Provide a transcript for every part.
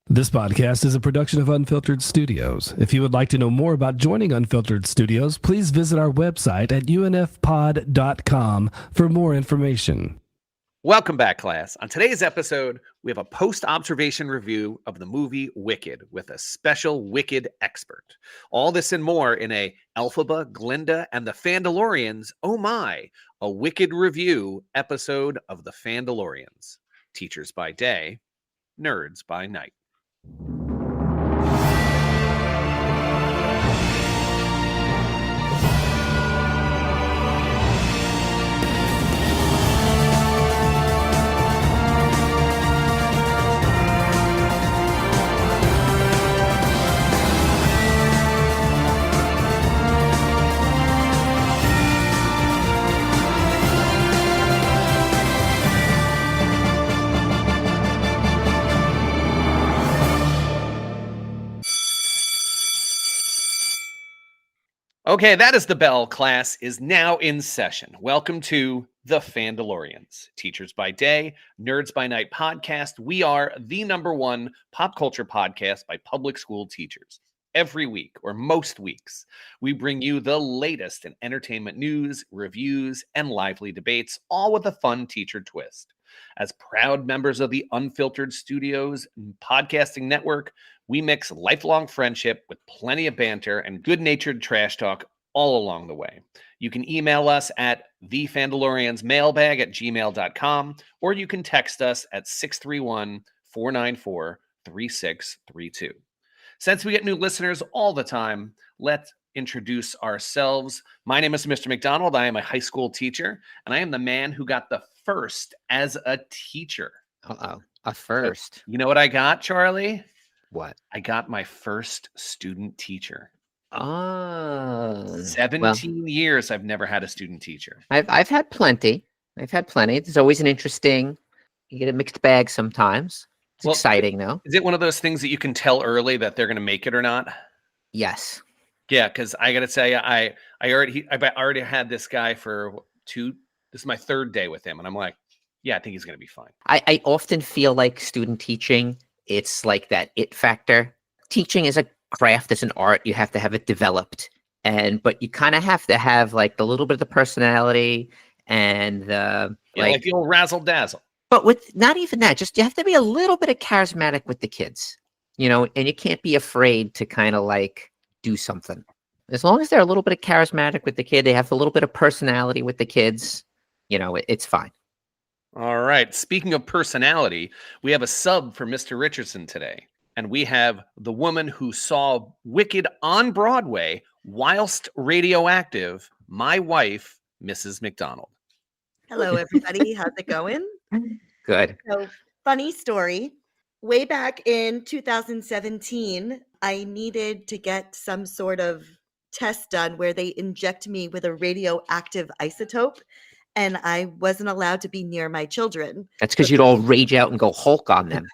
This podcast is a production of Unfiltered Studios. If you would like to know more about joining Unfiltered Studios, please visit our website at unfpod.com for more information. Welcome back, class. On today's episode, we have a post-observation review of the movie Wicked with a special Wicked expert. All this and more in a Elphaba, Glinda, and the Fandalorians, oh my, a Wicked review episode of the Fandalorians. Teachers by day, nerds by night. Okay, that is the bell. Class is now in session. Welcome to the Fandalorians, Teachers by Day, Nerds by Night podcast. We are the #1 pop culture podcast by public school teachers. Every week, or most weeks, we bring you the latest in entertainment news, reviews, and lively debates, all with a fun teacher twist. As proud members of the Unfiltered Studios podcasting network, we mix lifelong friendship with plenty of banter and good-natured trash talk all along the way. You can email us at thefandaloriansmailbag@gmail.com, or you can text us at 631-494-3632. Since we get new listeners all the time, let's introduce ourselves. My name is Mr. McDonald. I am a high school teacher, and I am the man who got the first as a teacher. Uh-oh, a first. You know what I got, Charlie? What? I got my first student teacher. Oh. 17 years I've never had a student teacher. I've had plenty. There's always an interesting, you get a mixed bag sometimes. It's exciting though. Is it one of those things that you can tell early that they're going to make it or not? Yes. Yeah, because I got to say, I already had this guy for this is my third day with him. And I'm like, yeah, I think he's going to be fine. I often feel like student teaching, it's like that it factor. Teaching is a craft, it's an art. You have to have it developed. But you kind of have to have like the little bit of the personality and like the old razzle dazzle. But with not even that, just you have to be a little bit of charismatic with the kids, and you can't be afraid to kind of like do something. As long as they're a little bit of charismatic with the kid, they have a little bit of personality with the kids, it's fine. All right. Speaking of personality, we have a sub for Mr. Richardson today. And we have the woman who saw Wicked on Broadway whilst radioactive, my wife, Mrs. McDonald. Hello, everybody. How's it going? Good. So, funny story. Way back in 2017, I needed to get some sort of test done where they inject me with a radioactive isotope, and I wasn't allowed to be near my children. That's because you'd all rage out and go Hulk on them.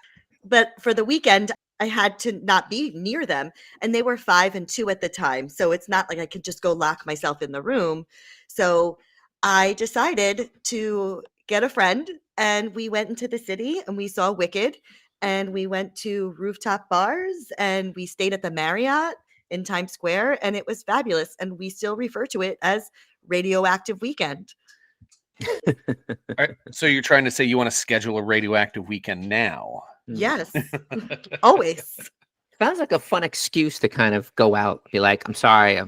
But for the weekend, I had to not be near them, and they were 5 and 2 at the time. So it's not like I could just go lock myself in the room. So I decided to get a friend, and we went into the city and we saw Wicked, and we went to rooftop bars, and we stayed at the Marriott in Times Square, and it was fabulous. And we still refer to it as Radioactive Weekend. All right, so you're trying to say you want to schedule a radioactive weekend now? Yes, always. Sounds like a fun excuse to kind of go out, be like, I'm sorry,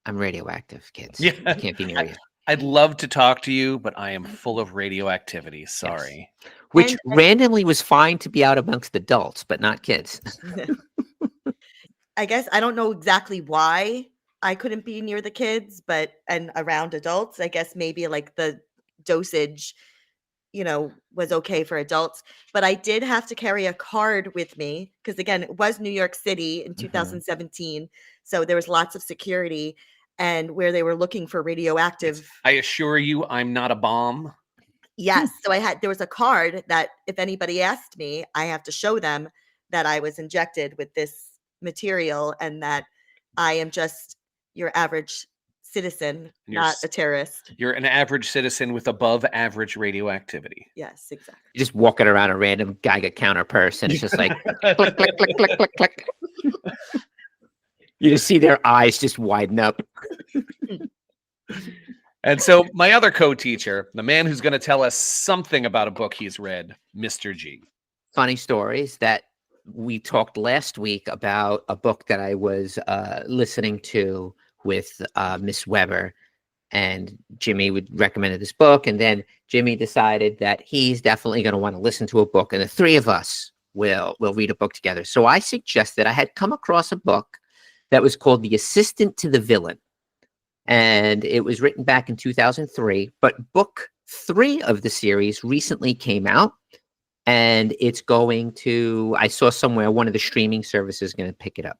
I'm radioactive, kids. Yeah. I can't be near you. I'd love to talk to you, but I am full of radioactivity. Sorry. Yes. Which randomly was fine to be out amongst adults, but not kids. I guess I don't know exactly why I couldn't be near the kids, and around adults. I guess maybe like the dosage, was okay for adults. But I did have to carry a card with me because, again, it was New York City in 2017. So there was lots of security, and where they were looking for radioactive. I assure you, I'm not a bomb. Yes. So there was a card that if anybody asked me, I have to show them that I was injected with this material and that I am just your average citizen, You're not s- a terrorist. You're an average citizen with above average radioactivity. Yes, exactly. You're just walking around a random Geiger counter purse, and it's just like click, click, click, click, click, click. You just see their eyes just widen up. And so my other co-teacher, the man who's going to tell us something about a book he's read, Mr. G. Funny stories that we talked last week about a book that I was listening to with Miss Weber, and Jimmy would recommended this book, and then Jimmy decided that he's definitely going to want to listen to a book, and the three of us will read a book together. So I suggested, I had come across a book that was called The Assistant to the Villain, and it was written back in 2003, but book 3 of the series recently came out, and it's going to, I saw somewhere one of the streaming services is going to pick it up.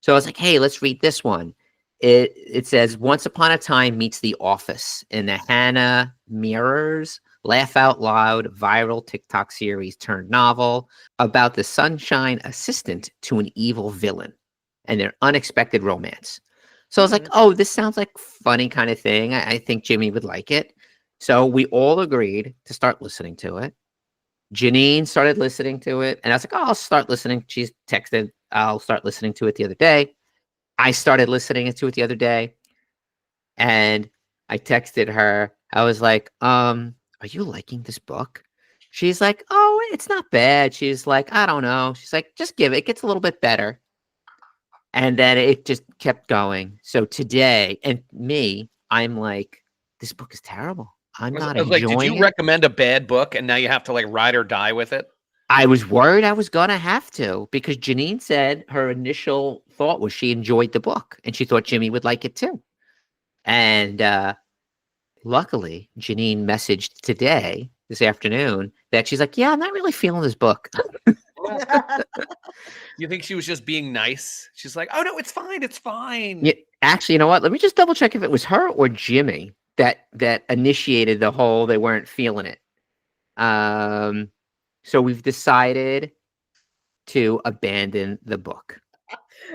So I was like, hey, let's read this one. It says, Once Upon a Time meets The Office in the Hannah Mirrors laugh out loud viral TikTok series turned novel about the sunshine assistant to an evil villain and their unexpected romance. So I was like, oh, this sounds like funny kind of thing. I think Jimmy would like it. So we all agreed to start listening to it. Janine started listening to it, and I was like, oh, I'll start listening. She's texted, I'll start listening to it the other day. I started listening to it the other day, and I texted her. I was like, are you liking this book? She's like, oh, it's not bad. She's like, I don't know. She's like, just give it. It gets a little bit better. And then it just kept going. So today, and me, I'm like, this book is terrible. I'm not I was like, enjoying did you it. recommend a bad book and now you have to like ride or die with it? I was worried I was going to have to, because Janine said her initial thought was she enjoyed the book and she thought Jimmy would like it too. And luckily, Janine messaged today, this afternoon, that she's like, yeah, I'm not really feeling this book. You think she was just being nice? She's like, oh, no, it's fine. It's fine. Yeah, actually, you know what? Let me just double check if it was her or Jimmy that initiated the whole they weren't feeling it. So we've decided to abandon the book.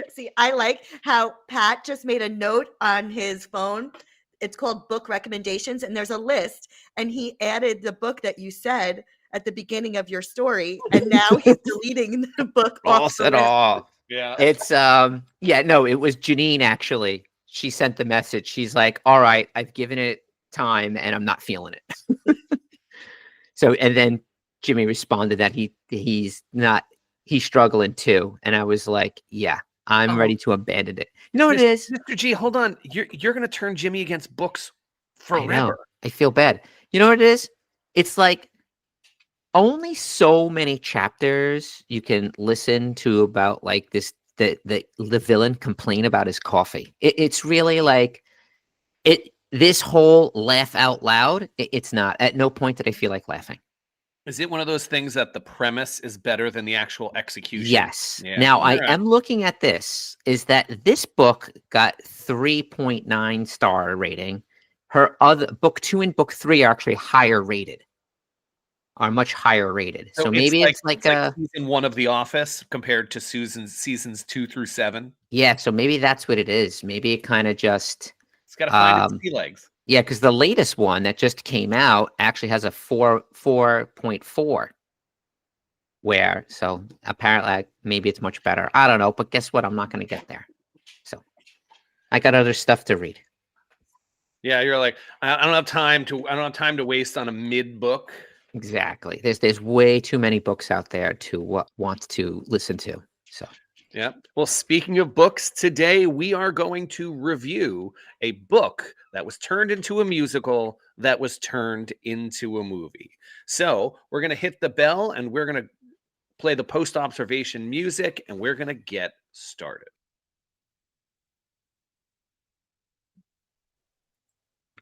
See, I like how Pat just made a note on his phone. It's called book recommendations, and there's a list, and he added the book that you said at the beginning of your story, and now he's deleting the book off the It list. off. Yeah. It's yeah, no, it was Janine actually. She sent the message. She's like, all right, I've given it time and I'm not feeling it. So, and then Jimmy responded that he's struggling too. And I was like, yeah, I'm ready to abandon it. You know what it is? Mr. G, hold on. You're going to turn Jimmy against books I know. forever. I feel bad. You know what it is? It's like only so many chapters you can listen to about like this, the villain complain about his coffee. It's really like this whole laugh out loud. It's not, at no point did I feel like laughing. Is it one of those things that the premise is better than the actual execution? Yes. Yeah. Now, All I right. am looking at this, is that this book got 3.9 star rating. Her other book 2 and book 3 are actually higher rated, are much higher rated. So maybe it's like season 1 of The Office compared to seasons 2 through 7. Yeah, so maybe that's what it is. Maybe it kind of just, It's got to find its sea legs. yeah, because the latest one that just came out actually has a 4.4. Where, so apparently maybe it's much better. I don't know, but guess what? I'm not going to get there. So I got other stuff to read. Yeah, you're like, I don't have time to waste on a mid book. Exactly. There's way too many books out there to want to listen to. So yeah. Well, speaking of books, today we are going to review a book that was turned into a musical that was turned into a movie. So we're going to hit the bell and we're going to play the post-observation music and we're going to get started.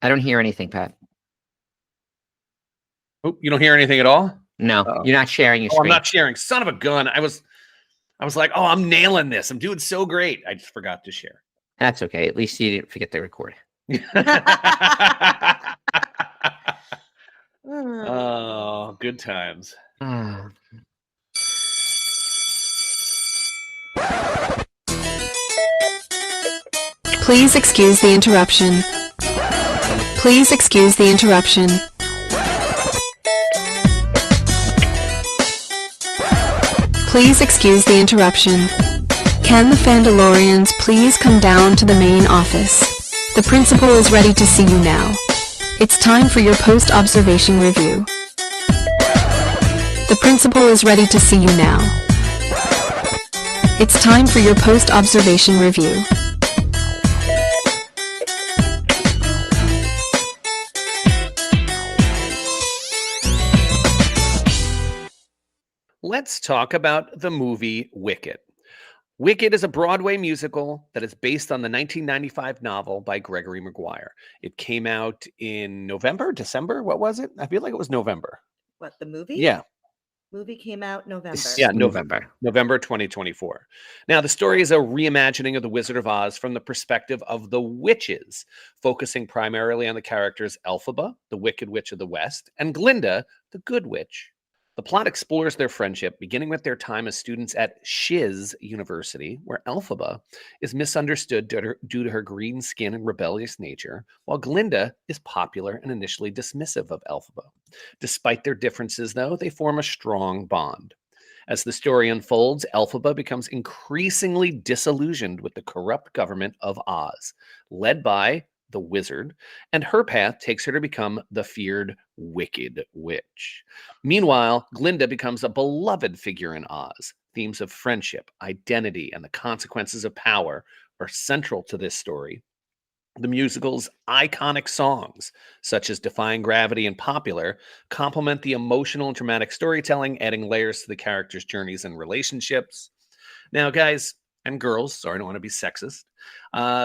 I don't hear anything, Pat. Oh, you don't hear anything at all? No, You're not sharing your Oh, screen. I'm not sharing. Son of a gun. I was like, oh, I'm nailing this. I'm doing so great. I just forgot to share. That's okay. At least you didn't forget to record. Oh, good times. Ah. Please excuse the interruption. Please excuse the interruption. Please excuse the interruption. Can the Fandalorians please come down to the main office? The principal is ready to see you now. It's time for your post-observation review. The principal is ready to see you now. It's time for your post-observation review. Let's talk about the movie Wicked. Wicked is a Broadway musical that is based on the 1995 novel by Gregory Maguire. It came out in November, December. What was it? I feel like it was November. What, the movie? Yeah. Movie came out November. Yeah, November 2024. Now, the story is a reimagining of The Wizard of Oz from the perspective of the witches, focusing primarily on the characters Elphaba, the Wicked Witch of the West, and Glinda, the Good Witch. The plot explores their friendship, beginning with their time as students at Shiz University, where Elphaba is misunderstood due to her green skin and rebellious nature, while Glinda is popular and initially dismissive of Elphaba. Despite their differences, though, they form a strong bond. As the story unfolds, Elphaba becomes increasingly disillusioned with the corrupt government of Oz, led by the wizard, and her path takes her to become the feared Wicked Witch. Meanwhile, Glinda becomes a beloved figure in Oz. Themes of friendship, identity, and the consequences of power are central to this story. The musical's iconic songs, such as Defying Gravity and Popular, complement the emotional and dramatic storytelling, adding layers to the characters' journeys and relationships. Now, guys and girls, sorry, I don't want to be sexist.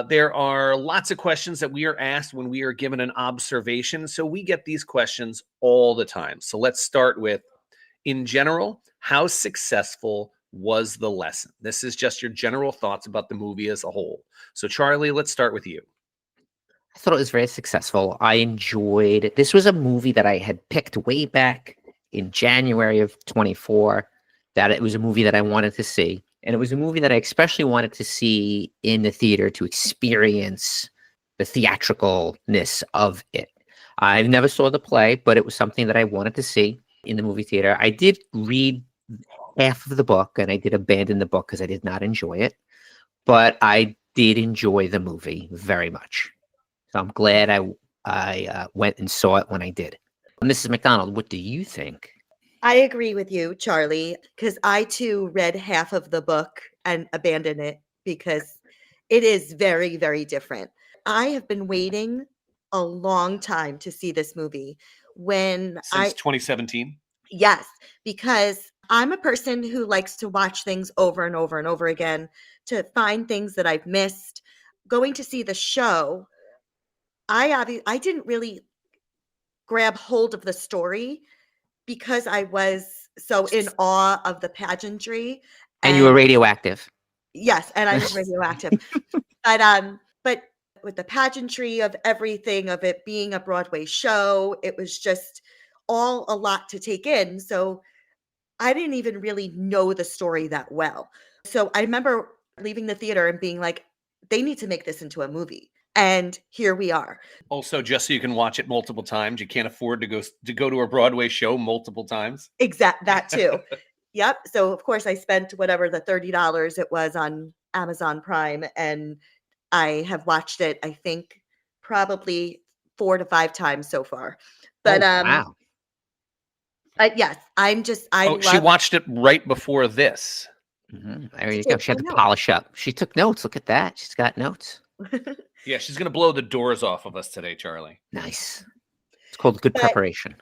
There are lots of questions that we are asked when we are given an observation. So we get these questions all the time. So let's start with, in general, how successful was the lesson? This is just your general thoughts about the movie as a whole. So Charlie, let's start with you. I thought it was very successful. I enjoyed it. This was a movie that I had picked way back in January of 24, that it was a movie that I wanted to see. And it was a movie that I especially wanted to see in the theater to experience the theatricalness of it. I never saw the play, but it was something that I wanted to see in the movie theater. I did read half of the book, and I did abandon the book because I did not enjoy it. But I did enjoy the movie very much. So I'm glad I went and saw it when I did. Mrs. McDonald, what do you think? I agree with you, Charlie, because I too read half of the book and abandoned it because it is very, very different. I have been waiting a long time to see this movie. Since 2017? Yes, because I'm a person who likes to watch things over and over and over again to find things that I've missed. Going to see the show, I didn't really grab hold of the story because I was so in awe of the pageantry. And you were radioactive. Yes, and I was radioactive. But with the pageantry of everything, of it being a Broadway show, it was just all a lot to take in. So I didn't even really know the story that well. So I remember leaving the theater and being like, they need to make this into a movie. And here we are. Also, just so you can watch it multiple times. You can't afford to go to a Broadway show multiple times. That too. Yep. So of course I spent whatever the $30 it was on Amazon Prime, and I have watched it, I think, probably 4 to 5 times so far. But wow. Yes, she watched it right before this. Mm-hmm. There you go. She had to polish up. She took notes. Look at that. She's got notes. Yeah, she's going to blow the doors off of us today, Charlie. Nice. It's called good preparation.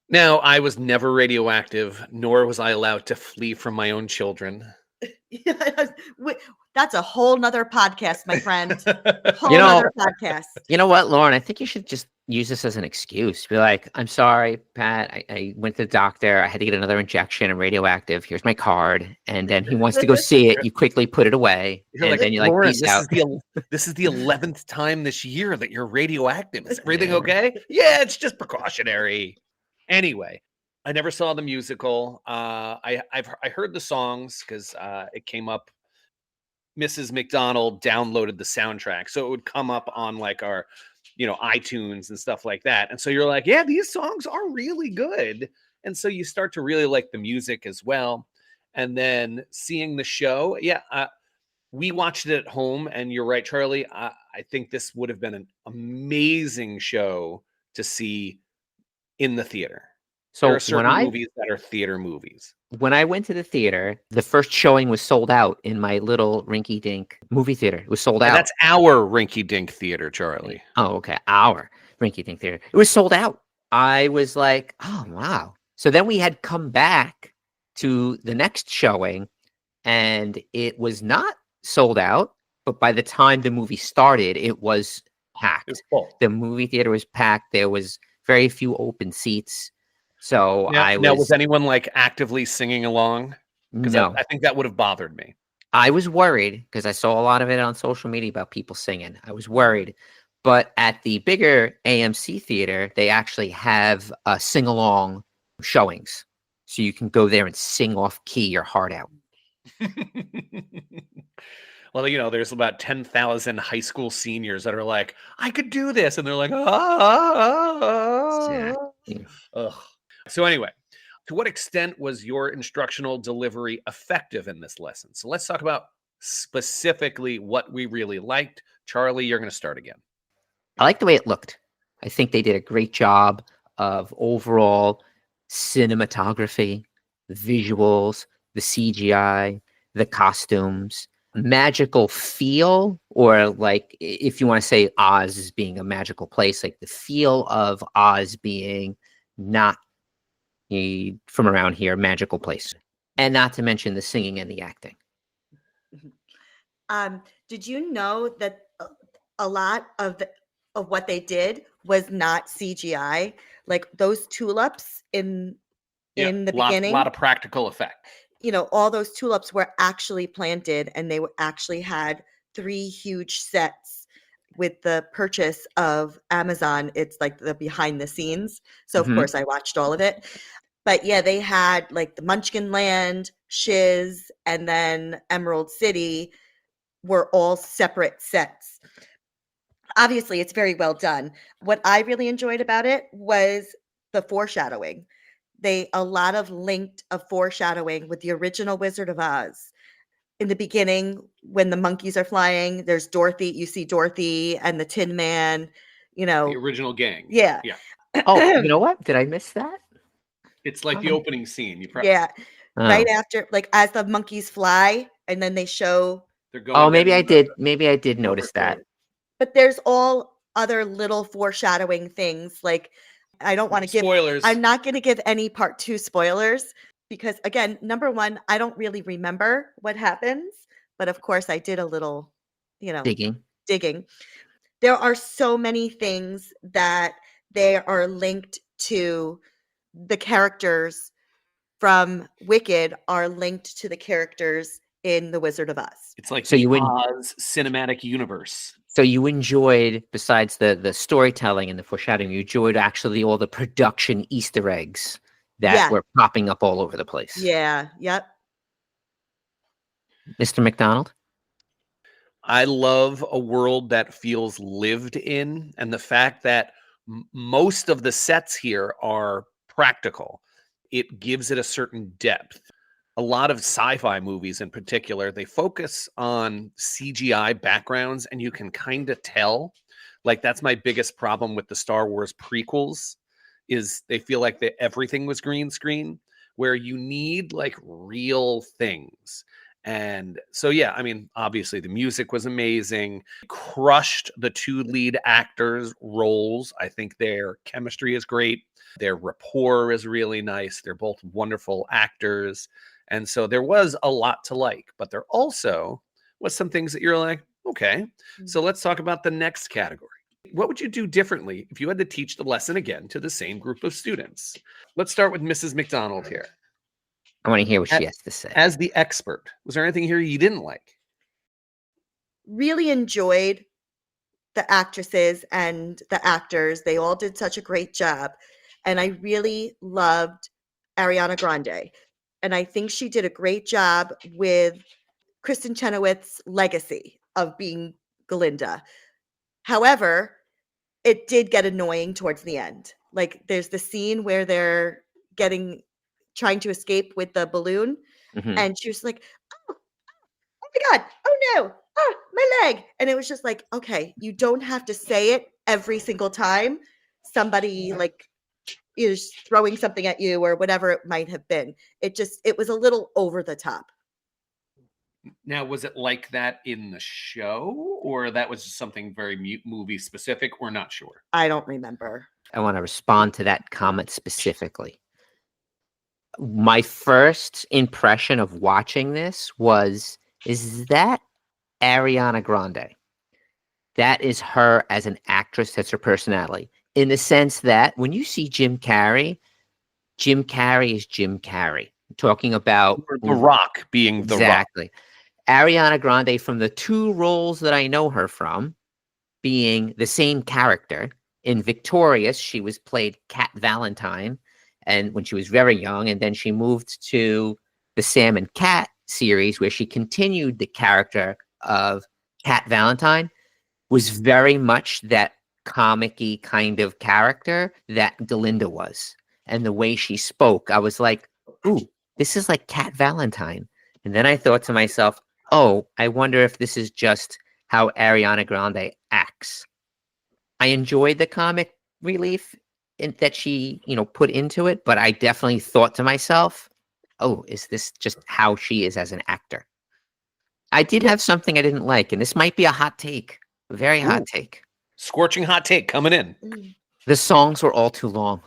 Now, I was never radioactive, nor was I allowed to flee from my own children. That's a whole nother podcast, my friend. Nother podcast. You know what, Lauren? I think you should just use this as an excuse. Be like, I'm sorry, Pat. I went to the doctor. I had to get another injection. I'm radioactive. Here's my card. And then he wants to go see it. You quickly put it away. Then you're like, peace out. This is the 11th time this year that you're radioactive. Is everything okay? Yeah, it's just precautionary. Anyway, I never saw the musical. I heard the songs because it came up Mrs. McDonald downloaded the soundtrack, so it would come up on like our, iTunes and stuff like that. And so you're like, yeah, these songs are really good. And so you start to really like the music as well. And then seeing the show, we watched it at home, and you're right, Charlie. I think this would have been an amazing show to see in the theater. So there are certain movies that are theater movies. When I went to the theater, the first showing was sold out in my little rinky-dink movie theater. It was sold out. That's our rinky-dink theater, Charlie. Oh, okay. Our rinky-dink theater. It was sold out. I was like, oh, wow. So then we had come back to the next showing, and it was not sold out. But by the time the movie started, it was packed. It was full. The movie theater was packed. There was very few open seats. So now, was anyone like actively singing along? Because no. I think that would have bothered me. I was worried because I saw a lot of it on social media about people singing. I was worried. But at the bigger AMC theater, they actually have sing-along showings. So you can go there and sing off key your heart out. Well, there's about 10,000 high school seniors that are like, I could do this. And they're like, Exactly. Ugh. So anyway, to what extent was your instructional delivery effective in this lesson? So let's talk about specifically what we really liked. Charlie, you're going to start again. I like the way it looked. I think they did a great job of overall cinematography, the visuals, the CGI, the costumes, magical feel, or like if you want to say Oz as being a magical place, like the feel of Oz being not from around here, magical place. And not to mention the singing and the acting. Did you know that a lot of what they did was not CGI? Like those tulips in the beginning, a lot of practical effect. All those tulips were actually planted, and they actually had 3 huge sets. With the purchase of Amazon, it's like the behind the scenes. So of course I watched all of it. But yeah, they had like the Munchkin Land, Shiz, and then Emerald City were all separate sets. Obviously, it's very well done. What I really enjoyed about it was the foreshadowing. A lot of linked of foreshadowing with the original Wizard of Oz. In the beginning, when the monkeys are flying, there's Dorothy. You see Dorothy and the Tin Man, The original gang. Yeah. Oh, you know what? Did I miss that? It's like the opening scene. Right after, like as the monkeys fly, and then they show. They're going. Oh, maybe I did. Maybe I did notice that. But there's all other little foreshadowing things. Like I don't want to give spoilers. I'm not going to give any part 2 spoilers. Because again, number 1, I don't really remember what happens, but of course I did a little, digging. There are so many things that they are linked to. The characters from Wicked are linked to the characters in The Wizard of Oz. It's like Oz cinematic universe. So you enjoyed, besides the storytelling and the foreshadowing, you enjoyed actually all the production Easter eggs that were popping up all over the place. Yeah. Yep. Mr. McDonald? I love a world that feels lived in, and the fact that most of the sets here are practical. It gives it a certain depth. A lot of sci-fi movies in particular, they focus on CGI backgrounds, and you can kind of tell. Like that's my biggest problem with the Star Wars prequels. Is they feel like everything was green screen, where you need like real things. And so, yeah, I mean, obviously the music was amazing. Crushed the 2 lead actors' roles. I think their chemistry is great. Their rapport is really nice. They're both wonderful actors. And so there was a lot to like, but there also was some things that you're like, okay, so let's talk about the next category. What would you do differently if you had to teach the lesson again to the same group of students? Let's start with Mrs. McDonald here. I want to hear what she has to say. As the expert, was there anything here you didn't like? Really enjoyed the actresses and the actors. They all did such a great job. And I really loved Ariana Grande. And I think she did a great job with Kristen Chenoweth's legacy of being Glinda. However, it did get annoying towards the end. Like there's the scene where they're trying to escape with the balloon, and she was like, "Oh, oh my God, oh no, oh my leg," and it was just like, okay, you don't have to say it every single time somebody like is throwing something at you or whatever it might have been. It was a little over the top. Now, was it like that in the show, or that was something very movie specific, or not sure? I don't remember. I want to respond to that comment specifically. My first impression of watching this is that Ariana Grande? That is her as an actress. That's her personality. In the sense that when you see Jim Carrey is Jim Carrey. I'm talking about Or The Rock being The Rock. Exactly. Ariana Grande, from the two roles that I know her from, being the same character. In Victorious, she was played Cat Valentine, and when she was very young, and then she moved to the Sam and Cat series, where she continued the character of Cat Valentine, was very much that comic-y kind of character that Glinda was. And the way she spoke, I was like, ooh, this is like Cat Valentine. And then I thought to myself, oh, I wonder if this is just how Ariana Grande acts. I enjoyed the comic relief that she, put into it, but I definitely thought to myself, oh, is this just how she is as an actor? I did have something I didn't like, and this might be a hot take, a very hot take. Scorching hot take coming in. The songs were all too long.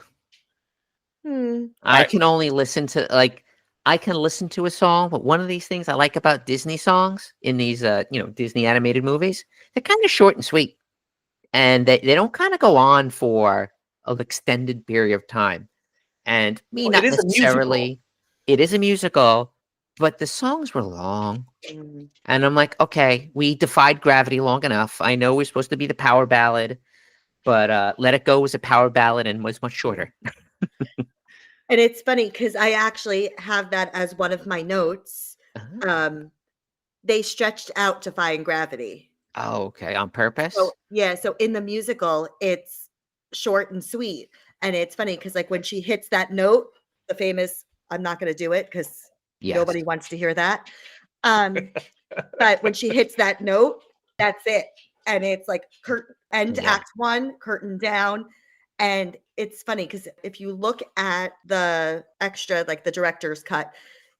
I can only listen to a song, but one of these things I like about Disney songs in these, Disney animated movies, they're kind of short and sweet. And they don't kind of go on for an extended period of time. And not necessarily, it is a musical, but the songs were long. And I'm like, okay, we defied gravity long enough. I know we're supposed to be the power ballad, but Let It Go was a power ballad and was much shorter. And it's funny because I actually have that as one of my notes. They stretched out Defying Gravity. Oh, okay. On purpose? So in the musical, it's short and sweet. And it's funny because like when she hits that note, the famous, I'm not going to do it because nobody wants to hear that. But when she hits that note, that's it. And it's like act one, curtain down. And it's funny because if you look at the extra, like the director's cut,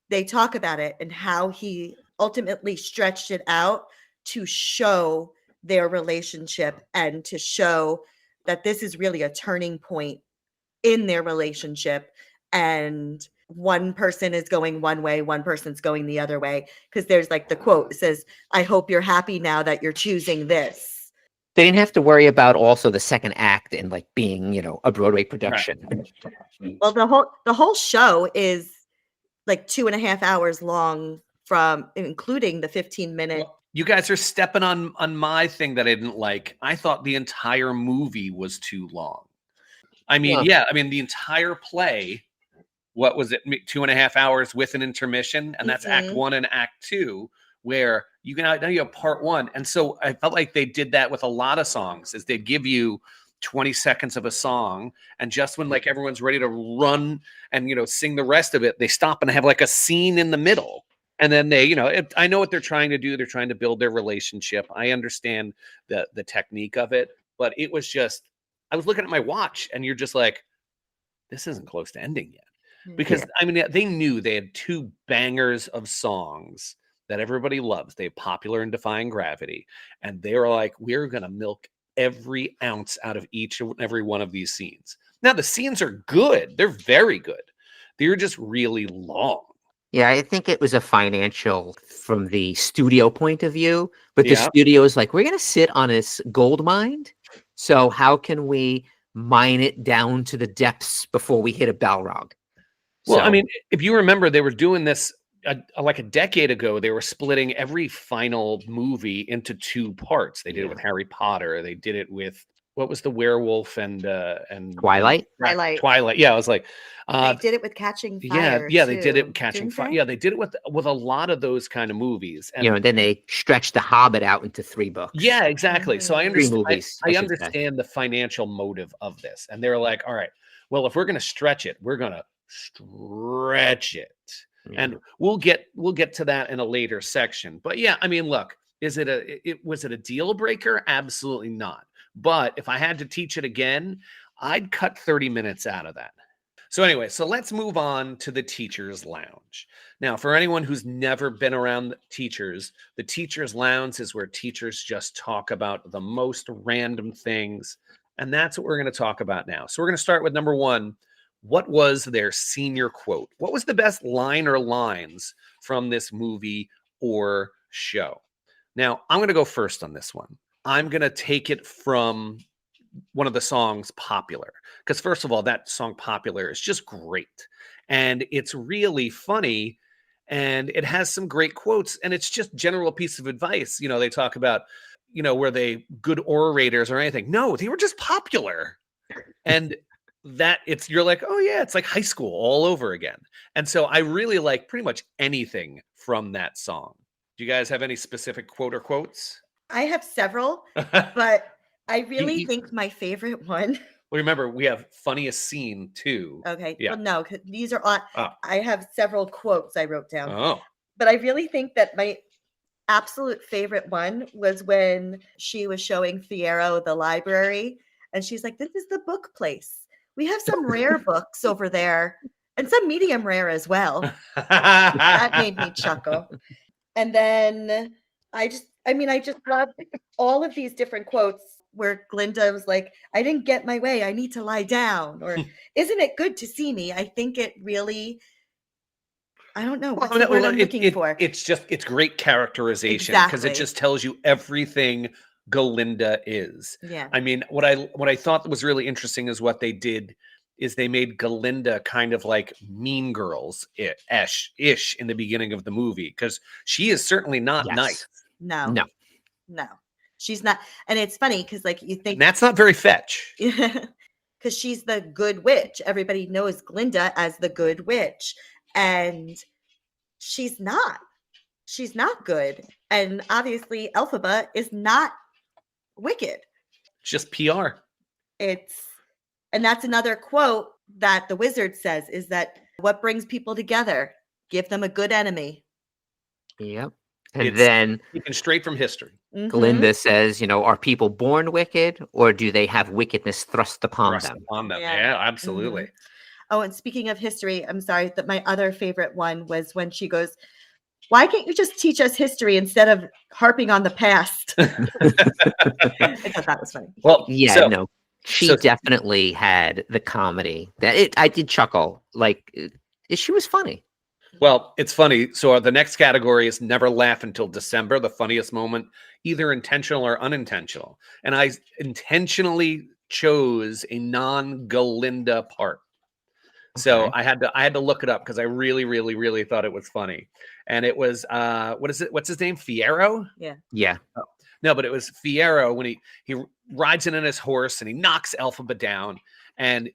they talk about it and how he ultimately stretched it out to show their relationship and to show that this is really a turning point in their relationship. And one person is going one way, one person's going the other way. Because there's like the quote, it says, "I hope you're happy now that you're choosing this." They didn't have to worry about also the second act and like being, a Broadway production. Right. Well, the whole show is like 2.5 hours long, from including the 15-minute. You guys are stepping on my thing that I didn't like. I thought the entire movie was too long. I mean, the entire play, what was it, 2.5 hours with an intermission? And that's Act 1 and Act 2, where now you have Part 1. And so I felt like they did that with a lot of songs, is they give you 20 seconds of a song, and just when like everyone's ready to run and sing the rest of it, they stop and have like a scene in the middle. And then they, I know what they're trying to do. They're trying to build their relationship. I understand the technique of it, but it was just, I was looking at my watch and you're just like, this isn't close to ending yet. Because they knew they had two bangers of songs that everybody loves. They have Popular and Defying Gravity. And they were like, we're going to milk every ounce out of each and every one of these scenes. Now the scenes are good. They're very good. They're just really long. Yeah, I think it was a financial from the studio point of view, but the studio is like, we're going to sit on this gold mine. So how can we mine it down to the depths before we hit a Balrog? Well, I mean, if you remember, they were doing this like a decade ago. They were splitting every final movie into two parts. They did it with Harry Potter. They did it with what was the werewolf and Twilight. Twilight. Yeah, I was like, They did it with Catching yeah, Fire. they did it too, with Catching didn't Fire. they? Yeah, they did it with a lot of those kind of movies. And Then they stretched The Hobbit out into 3 books. yeah, exactly. So I Mhm. 3 understand. movies. I should say. understand the financial motive of this, and they're like, all right, well, if we're going to stretch it, we're going to stretch it, Yeah. and we'll get to that in a later section. But yeah, I mean, look, was it a deal breaker? Absolutely not. But if I had to teach it again, I'd cut 30 minutes out of that. So anyway, so let's move on to the teacher's lounge. Now, for anyone who's never been around teachers, the teacher's lounge is where teachers just talk about the most random things. And that's what we're going to talk about now. So we're going to start with number 1. What was their senior quote? What was the best line or lines from this movie or show? Now, I'm going to go first on this one. I'm going to take it from one of the songs Popular, because first of all, that song Popular is just great, and it's really funny, and it has some great quotes, and it's just general piece of advice. They talk about, were they good orators or anything? No, they were just popular. And you're like, oh yeah, it's like high school all over again. And so I really like pretty much anything from that song. Do you guys have any specific quote or quotes? I have several, but I really you- think my favorite one. Well, remember, we have funniest scene too. Okay. Yeah. Well, no, 'cause these are all. Oh. I have several quotes I wrote down, Oh, but I really think that my absolute favorite one was when she was showing Fierro the library, and she's like, "This is the book place. We have some rare books over there, and some medium rare as well." That made me chuckle. And then I just love all of these different quotes where Glinda was like, "I didn't get my way. I need to lie down." Or, "Isn't it good to see me?" I think it really, I don't know what's the word I'm looking for. It's great characterization, because it Exactly. just tells you everything Glinda is. Yeah. I mean, what I thought was really interesting is what they did is they made Glinda kind of like Mean Girls ish in the beginning of the movie, because she is certainly not Yes. nice. No. No, she's not. And it's funny because, like, you think And that's not very fetch. because she's the good witch. Everybody knows Glinda as the good witch, and she's not. She's not good. And obviously, Elphaba is not wicked. Just PR. And that's another quote that the wizard says, is that what brings people together? Give them a good enemy. Yep. And It's then taken straight from history. Mhm. Glinda says, are people born wicked, or do they have wickedness thrust upon Thrust them? upon them. Yeah. Yeah, absolutely. Oh, and speaking of history, I'm sorry that my other favorite one was when she goes, "Why can't you just teach us history instead of harping on the past?" I thought that was funny. Well, Yeah, so- no. She so- definitely had the comedy that I did chuckle. Like, she was funny. Well, it's funny. So the next category is never laugh until December, the funniest moment, either intentional or unintentional. And I intentionally chose a non-Glinda part. So Okay. I had to look it up because I really, really, really thought it was funny. And it was what is it? What's his name? Fierro? Yeah. No, but it was Fierro when he rides in on his horse and he knocks Elphaba down, and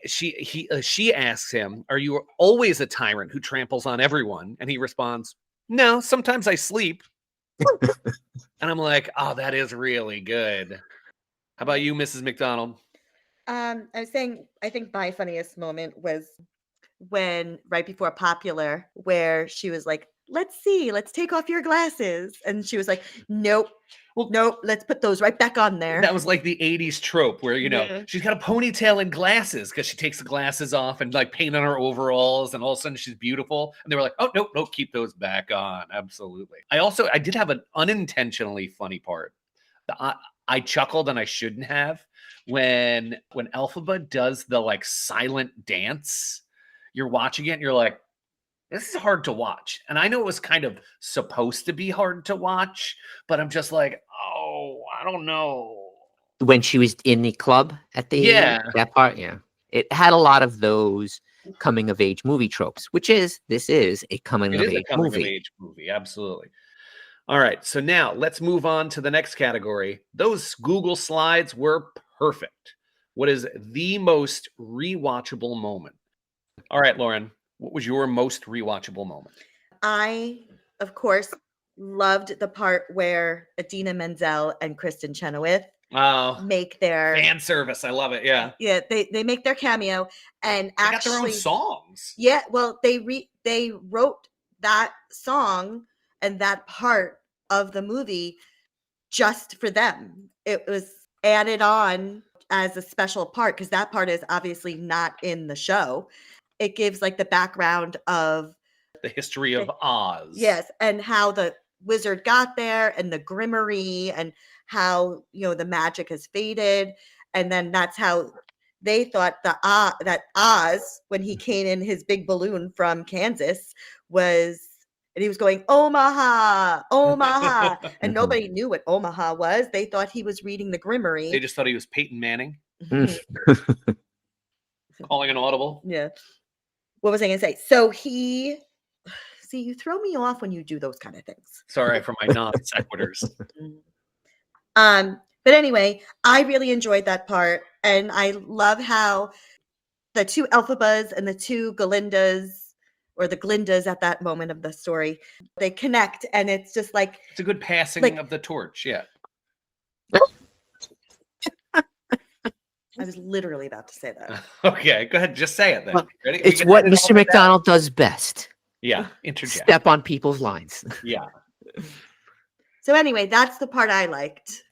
she asks him, "Are you always a tyrant who tramples on everyone?" And he responds, "No, sometimes I sleep." And I'm like, "Oh, that is really good." How about you, Mrs. McDonald? I was saying, I think my funniest moment was when right before Popular, where she was like, "Let's see, let's take off your glasses," and she was like, "Nope, nope, let's put those right back on there." That was like the 80s trope where, Yeah. she's got a ponytail and glasses because she takes the glasses off and like paint on her overalls, and all of a sudden she's beautiful. And they were like, "Oh, no, keep those back on." Absolutely. I did have an unintentionally funny part. I chuckled and I shouldn't have when Elphaba does the like silent dance. You're watching it and you're like, this is hard to watch. And I know it was kind of supposed to be hard to watch, but I'm just like, oh, I don't know. When she was in the club at the that part, yeah. It had a lot of those coming of age movie tropes, this is a coming It of is a age coming movie. of age movie, absolutely. All right, so now let's move on to the next category. Those Google slides were perfect. What is the most rewatchable moment? All right, Lauren, what was your most rewatchable moment? I, of course, loved the part where Adina Menzel and Kristen Chenoweth Oh, make their fan service. I love it. Yeah. yeah, they make their cameo, and They got their own actually songs. yeah, well they wrote that song and that part of the movie just for them. It was added on as a special part because that part is obviously not in the show. It gives like the background of The history of Oz. yes, and how the wizard got there and the grimmery and how, you know, the magic has faded. And then that's how they thought that Oz, when he came in his big balloon from Kansas, was, and he was going, Omaha, Omaha. And nobody knew what Omaha was. They thought he was reading the grimmery. They just thought he was Peyton Manning Mm. calling an audible. Yeah. What was I going to say? So he, see, you throw me off when you do those kind of things. Sorry for my non sequiturs. But anyway, I really enjoyed that part, and I love how the two Elphabas and the two Galindas, or the Glindas at that moment of the story, they connect, and it's just like It's a good passing Like- of the torch. Yeah. I was literally about to say that. Okay, go ahead. Just say it then. Well, Ready? We It's can what edit all Mr. that out. McDonald does best. Yeah, interject. Step on people's lines. Yeah. So anyway, that's the part I liked.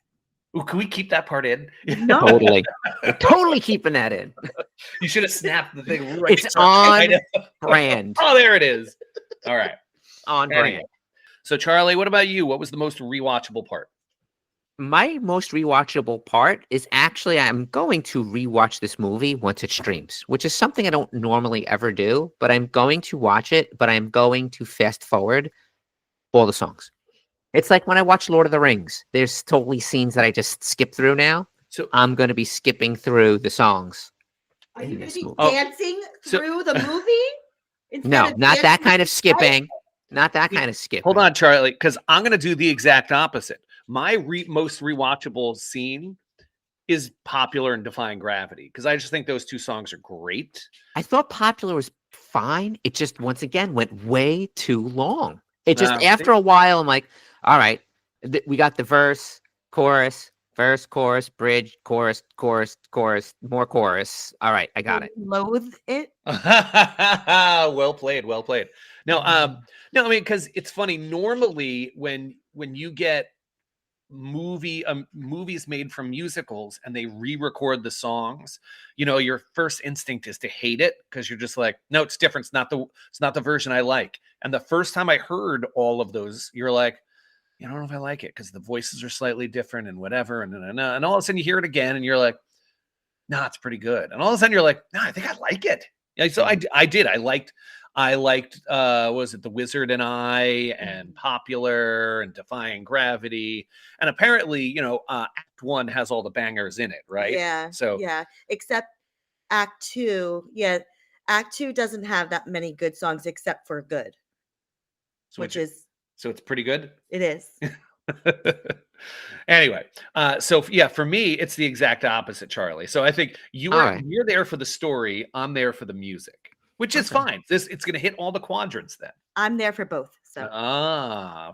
Ooh, can we keep that part in? No, Totally. We're totally keeping that in. You should have snapped the thing right. It's on know. brand. Oh, there it is. All right. On Anyway. brand. So, Charlie, what about you? What was the most rewatchable part? My most rewatchable part is actually I'm going to rewatch this movie once it streams, which is something I don't normally ever do, but I'm going to watch it, but I'm going to fast forward all the songs. It's like when I watch Lord of the Rings, there's totally scenes that I just skip through now. So, I'm going to be skipping through the songs. are you in going this to be movie. Oh, dancing so- through the movie? Instead No, of not that dancing kind of right? skipping. Not that kind of skipping. hold on, Charlie, because I'm going to do the exact opposite. My most rewatchable scene is Popular and Defying Gravity because I just think those two songs are great. I thought Popular was fine. It just once again went way too long. It just No, after a while, I'm like, all right, we got the verse, chorus, bridge, chorus, more chorus. All right, I got it. Loathe it. Well played, well played. No, no, I mean, because it's funny. Normally, when you get movies made from musicals and they re-record the songs, you know, your first instinct is to hate it because you're just like, no, it's different. It's not the version I like. And the first time I heard all of those, you're like, I don't know if I like it because the voices are slightly different and whatever. And all of a sudden you hear it again and you're like, no, it's pretty good. And all of a sudden you're like, no, I think I like it. Yeah, so I did. I liked what was it, The Wizard and I, and Popular and Defying Gravity. And apparently, you know, Act 1 has all the bangers in it, right? Yeah. So yeah, except Act 2. Yeah, Act 2 doesn't have that many good songs except for Good, so which it's, is so it's pretty good. it is. Anyway, so yeah, for me, it's the exact opposite, Charlie. So I think All right. you're there for the story. I'm there for the music, which is Okay. fine. It's going to hit all the quadrants then. I'm there for both. So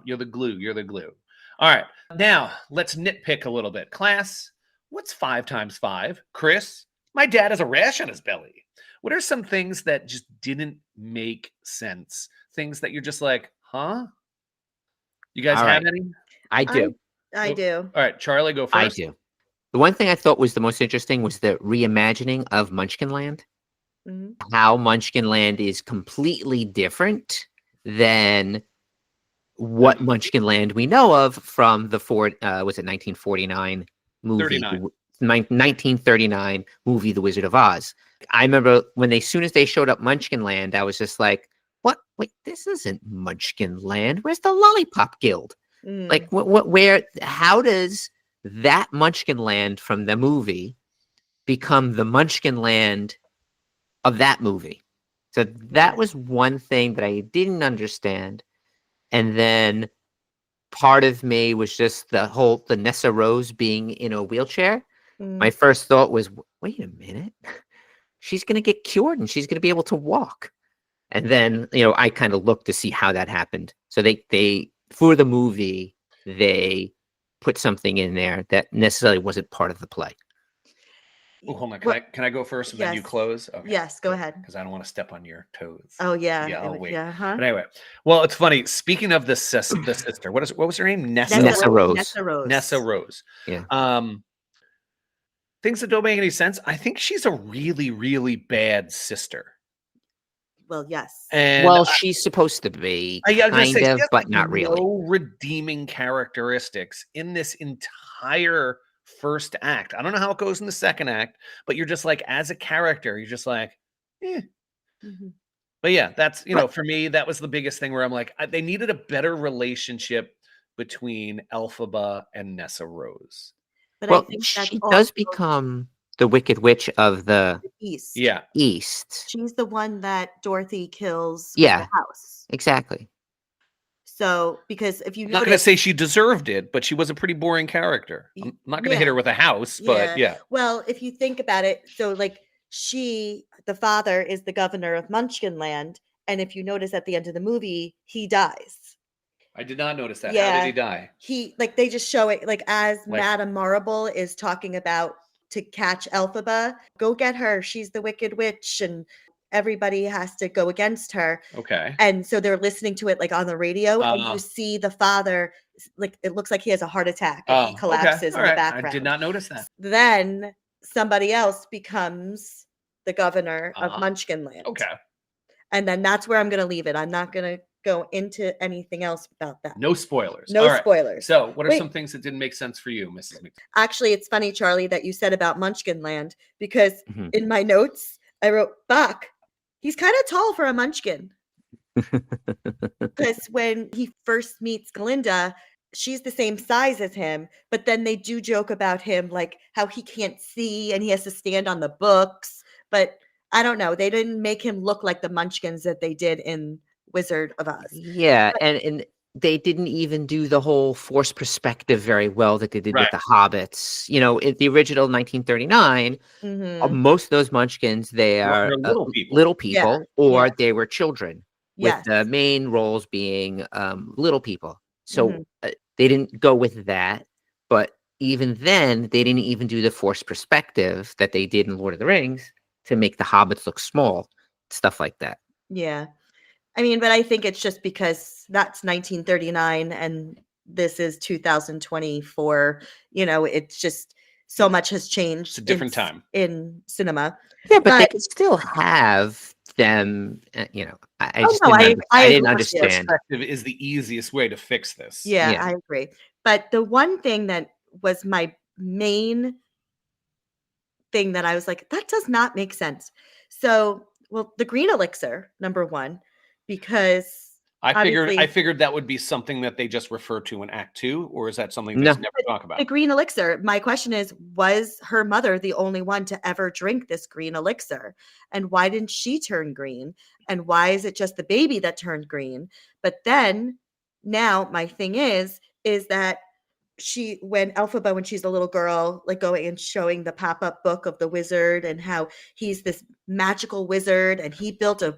You're the glue. You're the glue. All right. Now let's nitpick a little bit. Class, what's 5 times 5? Chris, my dad has a rash on his belly. What are some things that just didn't make sense? Things that you're just like, huh? You guys All have right. any? I do. I do. All right, Charlie, go first. I do. The one thing I thought was the most interesting was the reimagining of Munchkinland. Mhm. How Munchkinland is completely different than what Munchkinland we know of from the was it 1949 movie, 39. 1939 movie, The Wizard of Oz. I remember when soon as they showed up Munchkinland, I was just like, "What? Wait, this isn't Munchkinland. Where's the Lollipop Guild? Mm. Like, where? How does that Munchkinland from the movie become the Munchkinland of that movie?" So that was one thing that I didn't understand. And then part of me was just the Nessa Rose being in a wheelchair. Mm. My first thought was, wait a minute, she's going to get cured and she's going to be able to walk. And then, I kind of looked to see how that happened. So they for the movie, they put something in there that necessarily wasn't part of the play. Oh, hold on. What- Can I go first and then you Yes. close? Okay. Yes, go ahead. Because I don't want to step on your toes. Oh yeah. Yeah, I'll wait. Yeah. Huh? But anyway, well, it's funny. Speaking of the sister, what was her name? Nessa Rose. Nessa Rose. Nessa Rose. Yeah. Things that don't make any sense. I think she's a really, really bad sister. Well, yes. And Well, she's supposed to be I was gonna kind say, she of, has, but like, not really. no redeeming characteristics in this entire first act. I don't know how it goes in the second act, but you're just like, as a character, you're just like, eh. Mhm. But yeah, that's, for me, that was the biggest thing where I'm like, they needed a better relationship between Elphaba and Nessa Rose. But Well, I think that's she also does become the Wicked Witch of the the East. Yeah. East. She's the one that Dorothy kills Yeah. with the house. Exactly. So, because if you I'm not going to notice, say she deserved it, but she was a pretty boring character. I'm not going to hit Yeah. her with a house, but yeah. Well, if you think about it, so like the father is the governor of Munchkinland, and if you notice at the end of the movie, he dies. I did not notice that. How Yeah. did he die? They just show it like as Like- Madame Marble is talking about to catch Elphaba, go get her. She's the Wicked Witch, and everybody has to go against her. Okay. And so they're listening to it like on the radio, and Uh-huh. you see the father, like it looks like he has a heart attack and he collapses All in the right. background. I did not notice that. Then somebody else becomes the governor of Uh-huh. Munchkinland. Okay. And then that's where I'm going to leave it. I'm not going to go into anything else about that. No spoilers. No All right. spoilers. So, what are Wait. some things that didn't make sense for you, Mrs. McDonald? Actually, it's funny, Charlie, that you said about Munchkinland, because Mhm. in my notes, I wrote, Bach, he's kind of tall for a munchkin. Because when he first meets Glinda, she's the same size as him, but then they do joke about him, like how he can't see and he has to stand on the books. But I don't know. They didn't make him look like the munchkins that they did in Wizard of Oz. Yeah, and they didn't even do the whole forced perspective very well that they did Right. with the Hobbits. In the original 1939, Mhm. most of those Munchkins, they Well, are they're little people. little people, or yeah. they were children, Yes. with the main roles being little people. So Mhm. they didn't go with that, but even then, they didn't even do the forced perspective that they did in Lord of the Rings to make the hobbits look small, stuff like that. Yeah. I mean, but I think it's just because that's 1939 and this is 2024. It's just so much has changed. It's a different time. in cinema. Yeah, but they But- could still have them. I Oh, just no, didn't, I didn't agree with you. understand. Perspective is the easiest way to fix this. Yeah, Yeah. I agree. But the one thing that was my main thing that I was like, that does not make sense. So, well, the green elixir, number one, because I obviously- figured that would be something that they just refer to in Act 2, or is that something they No. just never talk about? the green elixir, my question is, was her mother the only one to ever drink this green elixir? And why didn't she turn green? And why is it just the baby that turned green? But then now my thing is that when Elphaba, when she's a little girl, like going and showing the pop-up book of the wizard and how he's this magical wizard and he built a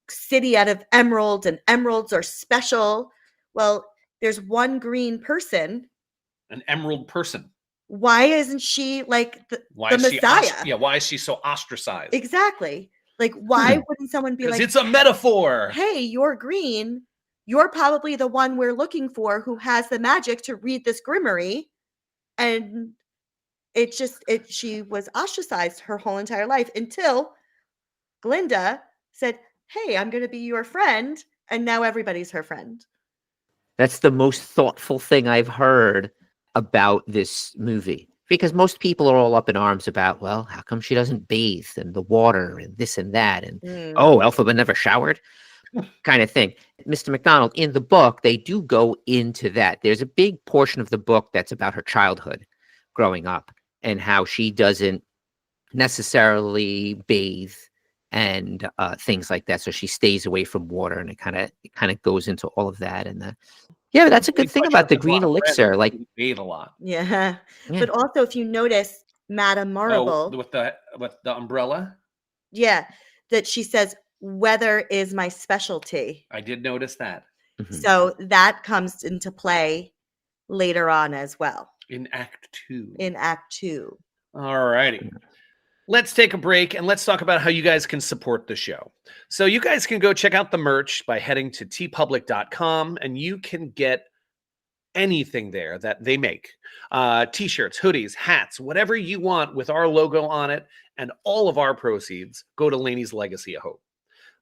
city out of emeralds and emeralds are special. Well, there's one green person. An emerald person. Why isn't she like the Why is Messiah? she? Why is she so ostracized? Exactly. Like, why wouldn't someone be Because like, it's a metaphor. hey, you're green. You're probably the one we're looking for who has the magic to read this grimoire. And she was ostracized her whole entire life until Glinda said, hey, I'm going to be your friend. And now everybody's her friend. That's the most thoughtful thing I've heard about this movie. Because most people are all up in arms about, well, how come she doesn't bathe and the water and this and that? And, oh, Elphaba never showered? Kind of thing. Mr. McDonald, in the book, they do go into that. There's a big portion of the book that's about her childhood growing up and how she doesn't necessarily bathe and things like that. So she stays away from water, and it kind of goes into all of that. And Yeah, but that's a Really good thing touch about the up green a lot. Red, elixir. Like, we bathe a lot. Yeah. Yeah. But also, if you notice, Madame Marble, Oh, with the umbrella. yeah, that she says, weather is my specialty. I did notice that mhm. So that comes into play later on as well in Act 2. in Act 2. All righty. Let's take a break and let's talk about how you guys can support the show. So you guys can go check out the merch by heading to tpublic.com and you can get anything there that they make. T-shirts, hoodies, hats, whatever you want with our logo on it, and all of our proceeds go to Laney's Legacy of Hope.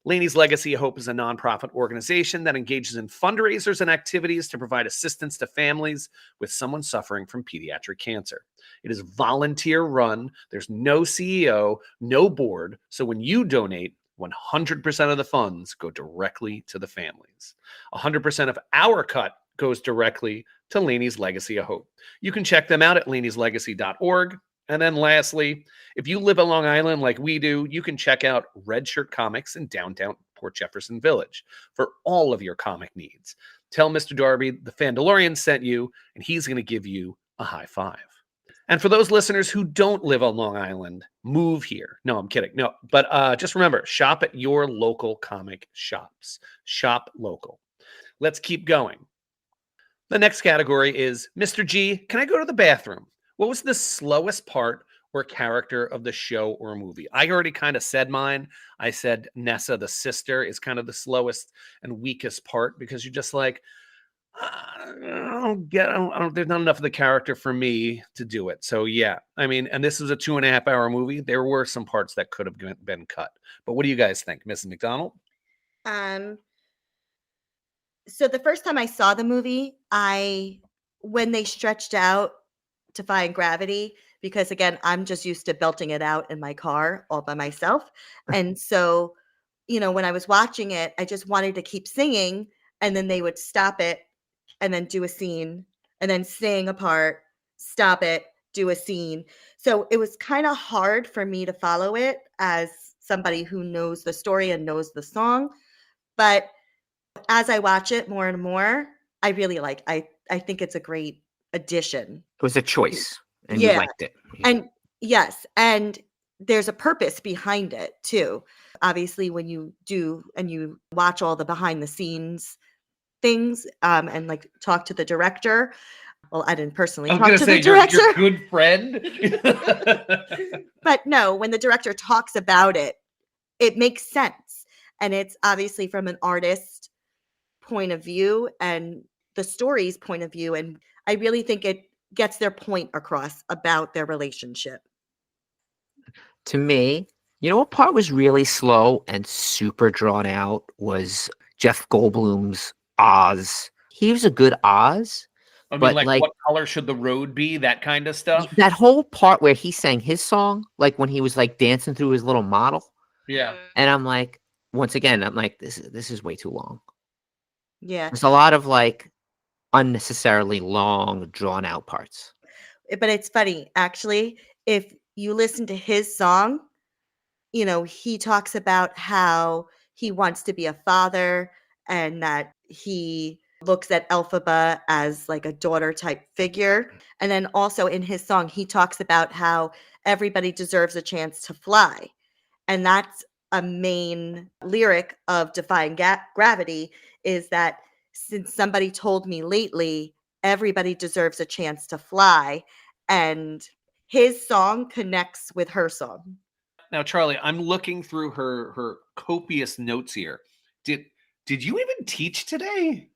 Laney's Legacy of Hope is a nonprofit organization that engages in fundraisers and activities to provide assistance to families with someone suffering from pediatric cancer. It is volunteer run. There's no CEO, no board. So when you donate, 100% of the funds go directly to the families. 100% of our cut goes directly to Laney's Legacy of Hope. You can check them out at laneyslegacy.org. And then lastly, if you live on Long Island like we do, you can check out Red Shirt Comics in downtown Port Jefferson Village for all of your comic needs. Tell Mr. Darby the Fandalorians sent you, and he's going to give you a high five. And for those listeners who don't live on Long Island, move here. No, I'm kidding. No, but just remember, shop at your local comic shops. Shop local. Let's keep going. The next category is, Mr. G, can I go to the bathroom? What was the slowest part or character of the show or movie? I already kind of said mine. I said Nessa, the sister, is kind of the slowest and weakest part because you're just like, there's not enough of the character for me to do it. So yeah, I mean, and this is a 2.5 hour movie. There were some parts that could have been cut. But what do you guys think, Mrs. McDonald? So the first time I saw the movie, when they stretched out Defying Gravity, because again, I'm just used to belting it out in my car all by myself. And so, when I was watching it, I just wanted to keep singing, and then they would stop it and then do a scene and then sing a part, stop it, do a scene. So it was kind of hard for me to follow it as somebody who knows the story and knows the song. But as I watch it more and more, I really I think it's a great addition. It was a choice, and Yeah. you liked it. And yes, and there's a purpose behind it too. Obviously, when you do and you watch all the behind the scenes things and like talk to the director. Well, I didn't personally talk to the director. Your good friend. But no, when the director talks about it, it makes sense. And it's obviously from an artist point of view and the story's point of view. And I really think it gets their point across about their relationship. To me, what part was really slow and super drawn out was Jeff Goldblum's Oz. He was a good Oz. I mean, but like what color should the road be? That kind of stuff. That whole part where he sang his song, like when he was like dancing through his little model. Yeah. And I'm like, once again, I'm like, this is way too long. Yeah. There's a lot of like unnecessarily long, drawn out parts. But it's funny, actually, if you listen to his song, he talks about how he wants to be a father and that he looks at Elphaba as like a daughter type figure. And then also in his song, he talks about how everybody deserves a chance to fly. And that's a main lyric of Defying Gravity, is that since somebody told me lately, everybody deserves a chance to fly. And his song connects with her song. Now, Charlie, I'm looking through her copious notes here. Did you even teach today?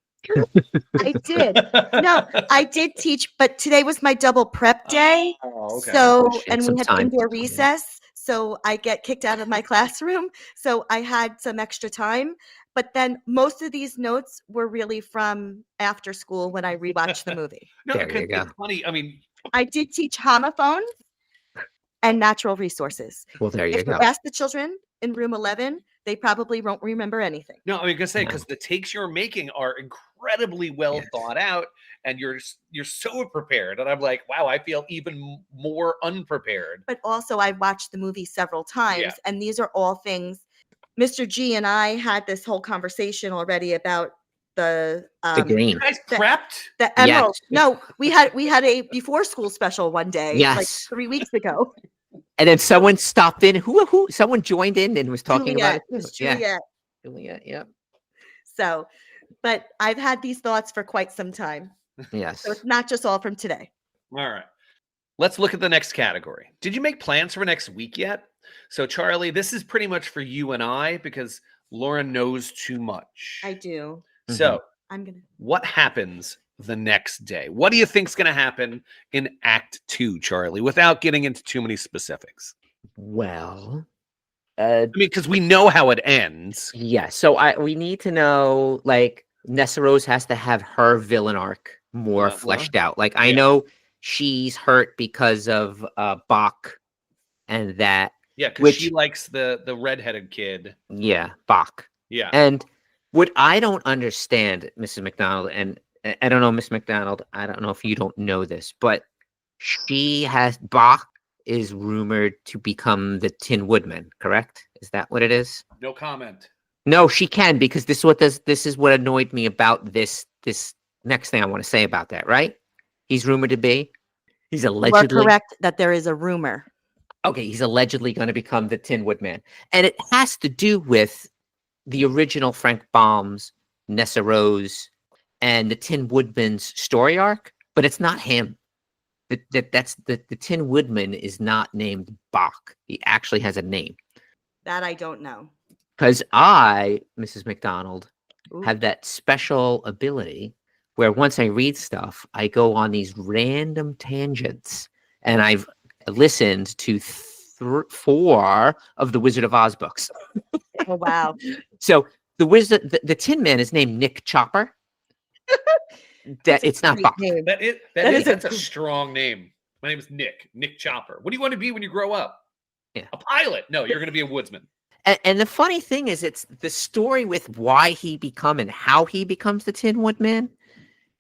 I did. No, I did teach, but today was my double prep day. Oh, okay. So, Shit, and we some had time. indoor recess. So I get kicked out of my classroom. So I had some extra time. But then most of these notes were really from after school when I rewatched the movie. No, There you because go. it's funny. I mean, I did teach homophones and natural resources. Well, there you If you go. ask the children in room 11, they probably won't remember anything. no, I mean, because the takes you're making are incredibly well Yes. thought out, and you're so prepared. And I'm like, wow, I feel even more unprepared. But also I watched the movie several times, Yeah. and these are all things. Mr. G and I had this whole conversation already about The You green. guys the- prepped? The emerald. Yes. No, we had a before school special one day, like Yes. 3 weeks ago. And then someone stopped in. Who? Someone joined in and was talking about it. Juliet. Too. It's Yeah. Juliet. Juliet. So, but I've had these thoughts for quite some time. Yes. So it's not just all from today. All right. Let's look at the next category. Did you make plans for next week yet? So, Charlie, this is pretty much for you and I because Lauren knows too much. I do. So, I'm going to. what happens the next day? What do you think's going to happen in Act 2, Charlie, without getting into too many specifics? Well, I mean, because we know how it ends. yeah. So we need to know, like, Nessa Rose has to have her villain arc more fleshed out. Like, I know she's hurt because of Bach and that. Yeah, because Which- she likes the redheaded kid. Yeah, Bach. Yeah. And what I don't understand, Mrs. McDonald, and I don't know, Miss McDonald, I don't know if you don't know this, but Bach is rumored to become the Tin Woodman, correct? Is that what it is? No comment. No, she can, because this is what annoyed me about this next thing I want to say about that, right? He's rumored to be. He's You are allegedly correct that there is a rumor. okay, he's allegedly going to become the Tin Woodman. And it has to do with the original Frank Baum's Nessa Rose and the Tin Woodman's story arc, but it's not him. The Tin Woodman is not named Bach. He actually has a name. That I don't know. Because I, Mrs. McDonald, Ooh. have that special ability where once I read stuff, I go on these random tangents. And I've listened to 4 of the Wizard of Oz books. Oh, wow. So the Tin Man is named Nick Chopper. It's not Great Bach. name. That's a strong name. My name is Nick Chopper. What do you want to be when you grow up? Yeah. A pilot. No, you're going to be a woodsman. And the funny thing is, it's the story with why he become and how he becomes the Tin Woodman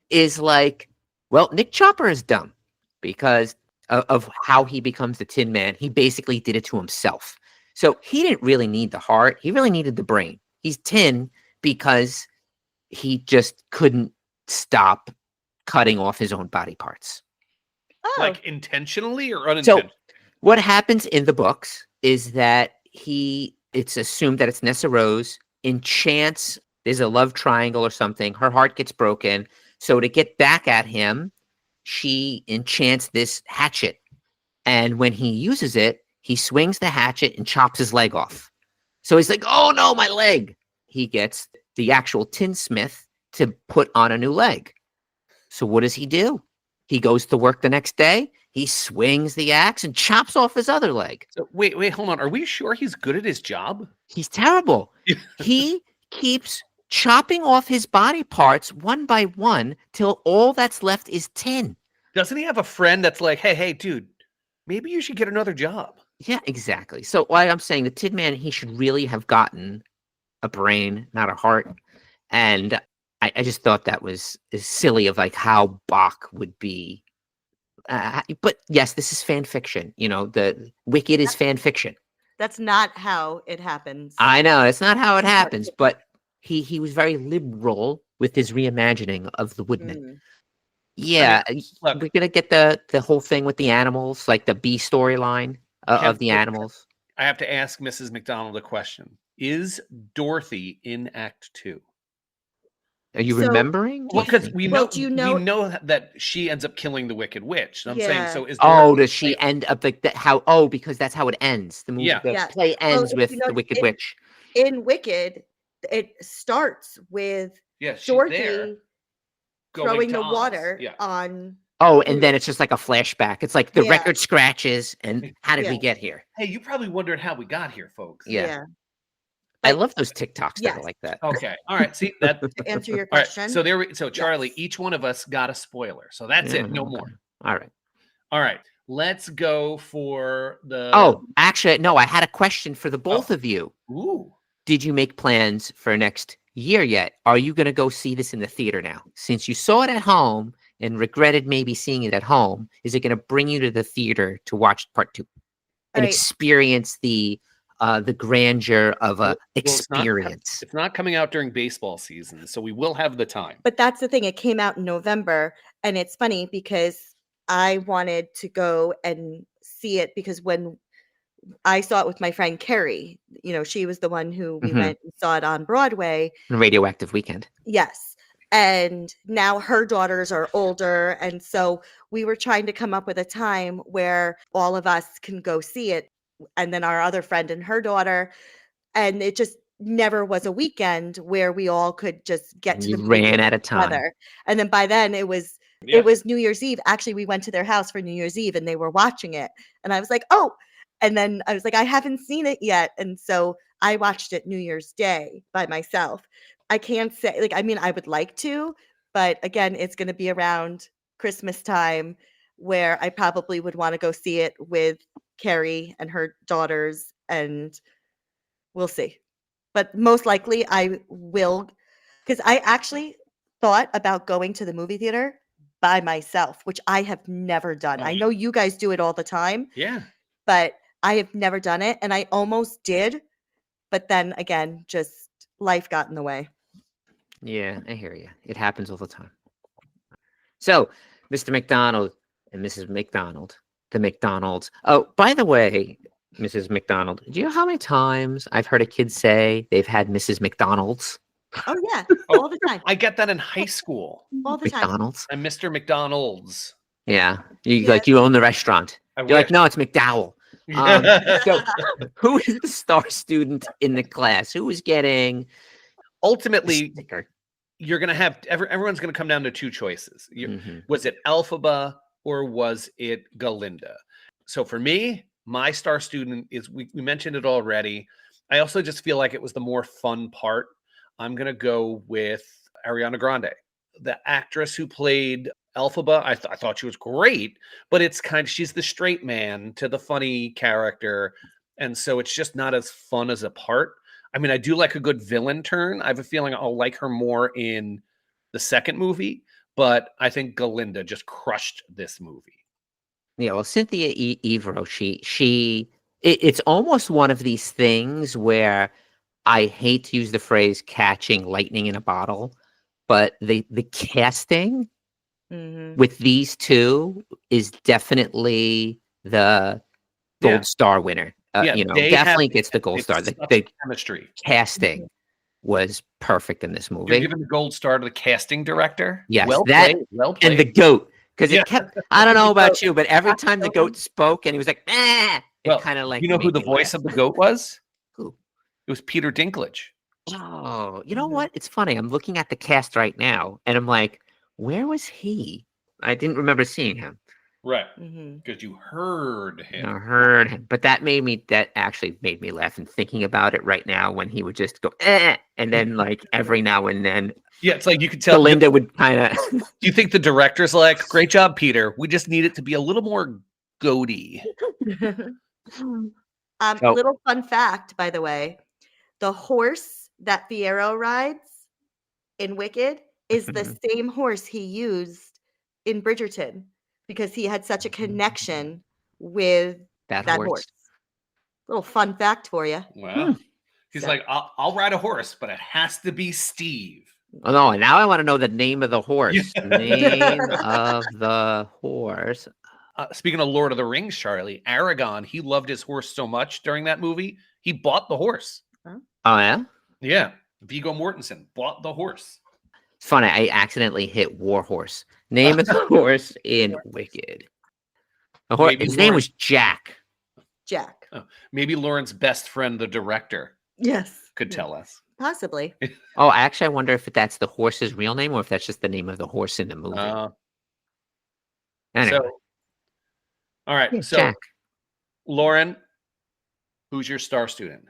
is like, well, Nick Chopper is dumb because of how he becomes the Tin Man. He basically did it to himself. So he didn't really need the heart. He really needed the brain. He's tin because he just couldn't stop cutting off his own body parts. Oh, Like intentionally or unintentionally? What happens in the books is that it's assumed that it's Nessa Rose enchants, there's a love triangle or something. Her heart gets broken. So to get back at him, she enchants this hatchet. And when he uses it, he swings the hatchet and chops his leg off. So he's like, oh no, my leg. He gets the actual tinsmith to put on a new leg. So what does he do? He goes to work the next day. He swings the axe and chops off his other leg. So wait, hold on. Are we sure he's good at his job? He's terrible. He keeps chopping off his body parts one by one till all that's left is tin. Doesn't he have a friend that's like, hey, dude, maybe you should get another job? Yeah, exactly. So why I'm saying the Tin Man, he should really have gotten a brain, not a heart. And I just thought that was silly of like how Bach would be. But yes, this is fan fiction. You know, the Wicked is fan fiction. that's not how it happens. I know it's not how it happens, but he was very liberal with his reimagining of the Woodman. Mm. Yeah, look- we're gonna get the whole thing with the animals, like the bee storyline of the animals. I have to ask Mrs. McDonald a question. Is Dorothy in Act 2? Are you So- remembering? Well, because we know Well, do you know- we know that she ends up killing the Wicked Witch. So I'm saying, Yeah. so is Oh, Dorothy does she end up like that? How? Oh, because that's how it ends. The movie, Yeah. the Yeah. play ends if with you know, the Wicked it- Witch. In Wicked, it starts with Yeah, she's Dorothy there going throwing to the Oz. water Yeah. on. Oh, and then it's just like a flashback. It's like the Yeah. record scratches, and how did we Yeah. get here? Hey, you probably wondered how we got here, folks. Yeah. I But- love those TikToks that are Yes. like that. Okay. All right. See that. To answer your All right. question. So Charlie, Yes. each one of us got a spoiler. So that's Yeah, it. No okay. more. All right. All right. Let's go for the. Oh, actually, no. I had a question for the both of you. Ooh. Did you make plans for next year yet? Are you going to go see this in the theater now? Since you saw it at home and regretted maybe seeing it at home, is it going to bring you to the theater to watch part 2 and All right. experience the the grandeur of a Well, it's not experience. It's not coming out during baseball season, so we will have the time. But that's the thing. It came out in November, and it's funny because I wanted to go and see it because when I saw it with my friend Carrie, she was the one who we Mhm. went and saw it on Broadway. Radioactive Weekend. Yes. And now her daughters are older. And so we were trying to come up with a time where all of us can go see it. And then our other friend and her daughter. And it just never was a weekend where we all could just get to You the movie ran out of time. together. And then by then it was New Year's Eve. Actually, we went to their house for New Year's Eve and they were watching it. And I was like, oh, and then I was like, I haven't seen it yet. And so I watched it New Year's Day by myself. I can't say, I would like to, but again, it's going to be around Christmas time where I probably would want to go see it with Carrie and her daughters, and we'll see. But most likely I will, because I actually thought about going to the movie theater by myself, which I have never done. I know you guys do it all the time. Yeah. But I have never done it, and I almost did, but then again, just life got in the way. Yeah, I hear you. It happens all the time. So, Mr. McDonald and Mrs. McDonald, the McDonalds. Oh, by the way, Mrs. McDonald, do you know how many times I've heard a kid say they've had Mrs. McDonald's? Oh yeah, all the time, I get that in high school. all the time. McDonald's? I'm Mr. McDonald's. Yeah. You Yeah. like you own the restaurant. I You're like, wish. no, it's McDowell. So, who is the star student in the class? Who is getting the Ultimately, sticker? you're going to have everyone's going to come down to two choices. Mhm. Was it Elphaba or was it Glinda? So for me, my star student is, we mentioned it already. I also just feel like it was the more fun part. I'm going to go with Ariana Grande, the actress who played Elphaba. I thought she was great, but it's she's the straight man to the funny character. And so it's just not as fun as a part. I mean, I do like a good villain turn. I have a feeling I'll like her more in the second movie, but I think Glinda just crushed this movie. Yeah, well, Cynthia Erivo, it's almost one of these things where I hate to use the phrase catching lightning in a bottle, but the casting Mhm. with these two is definitely the gold Yeah. star winner. They Definitely have- gets the gold it's star. such The chemistry. casting was perfect in this You're movie. giving the gold star to the casting director. Yes, well that played. Well played. And the goat, because Yeah. it kept, I don't know The about goat. you, but every time the goat spoke and he was like, it Well, kind of like you know who made the me voice laugh. of the goat was? Who? It was Peter Dinklage. Oh, you know Mhm. what? It's funny. I'm looking at the cast right now, and I'm like, where was he? I didn't remember seeing him. Right. Mhm. Because you heard him. I heard him, but that actually made me laugh. And thinking about it right now, when he would just go, and then like every now and then, Yeah, it's like you could tell. Belinda would kind of. Do you think the director's like, great job, Peter? We just need it to be a little more goaty. Oh. Little fun fact, by the way, the horse that Fiyero rides in Wicked is the same horse he used in Bridgerton because he had such a connection with that that horse. horse. Little fun fact for you. Wow. He's So- like, I'll ride a horse, but it has to be Steve. Oh no! And now I want to know the name of the horse. Yeah. Name of the horse. Speaking of Lord of the Rings, Charlie, Aragon, he loved his horse so much during that movie, he bought the horse. Oh yeah. Yeah. Viggo Mortensen bought the horse. It's funny. I accidentally hit Warhorse. Name of the horse in Wicked. The horse. Maybe His name Lauren- was Jack. Jack. Maybe Lauren's best friend, the director, Yes. could tell us. Possibly. Oh, actually, I wonder if that's the horse's real name or if that's just the name of the horse in the movie. Anyway, So, all right. yeah, So, Jack. Lauren, who's your star student?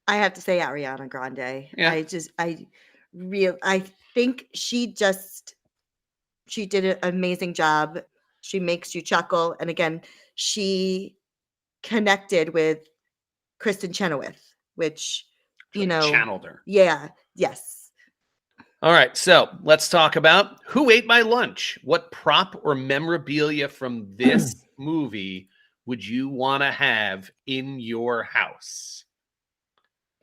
I have to say Ariana Grande. Yeah. I think she did an amazing job. She makes you chuckle. And again, she connected with Kristen Chenoweth, which, Channeled her. yeah, yes. All right, so let's talk about who ate my lunch. What prop or memorabilia from this movie would you want to have in your house?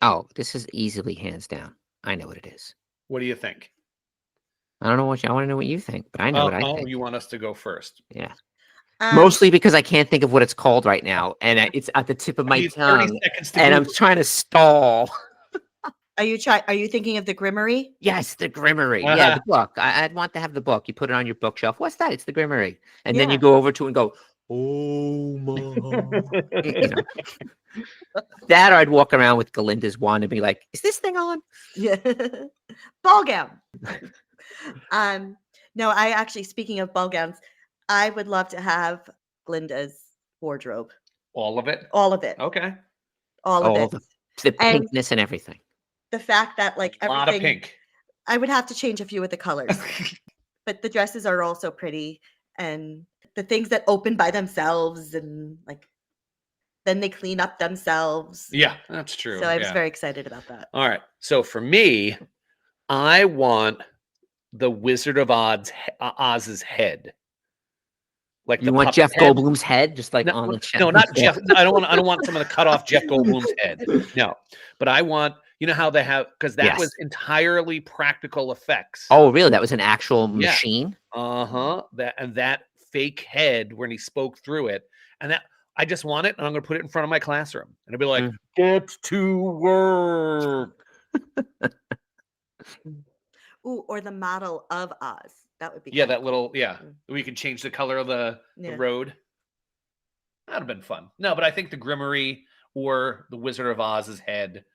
Oh, this is easily hands down. I know what it is. What do you think? I don't know what I want to know what you think, but I know what I think. You want us to go first? Yeah. Um, Mostly because I can't think of what it's called right now, and it's at the tip of my Need 30 tongue, seconds to and I'm Google. trying to stall. Are you thinking of the Grimmery? Yes, the Grimmery. Yeah, the book. I'd want to have the book. You put it on your bookshelf. What's that? It's the Grimmery. And then Yeah. you go over to it and go, oh my. You know. That or I'd walk around with Galinda's wand and be like, is this thing on? Yeah. Ball gown. No, I actually, speaking of ball gowns, I would love to have Glinda's wardrobe. All of it? All of it. Okay. All of it. the And- pinkness and everything. The fact that like A lot everything, of pink. I would have to change a few of the colors, but the dresses are also pretty, and the things that open by themselves and like then they clean up themselves. Yeah, that's true. So I was yeah. very excited about that. All right. So for me, I want the Wizard of Oz's head. Like You the want puppet Jeff head. Goldblum's head just like No, on the chest? no, not Jeff. I don't want someone to cut off Jeff Goldblum's head. No, but I want, you know how they have, because that Yes. was entirely practical effects. Oh, really? That was an actual Yeah. machine? That fake head when he spoke through it, and that I just want it, and I'm going to put it in front of my classroom, and it'll be like, Mm. get to work. Ooh, or the model of Oz. That would be Yeah, cool. that little, Mm. we could change the color of the Yeah. road. That'd have been fun. No, but I think the Grimmery or the Wizard of Oz's head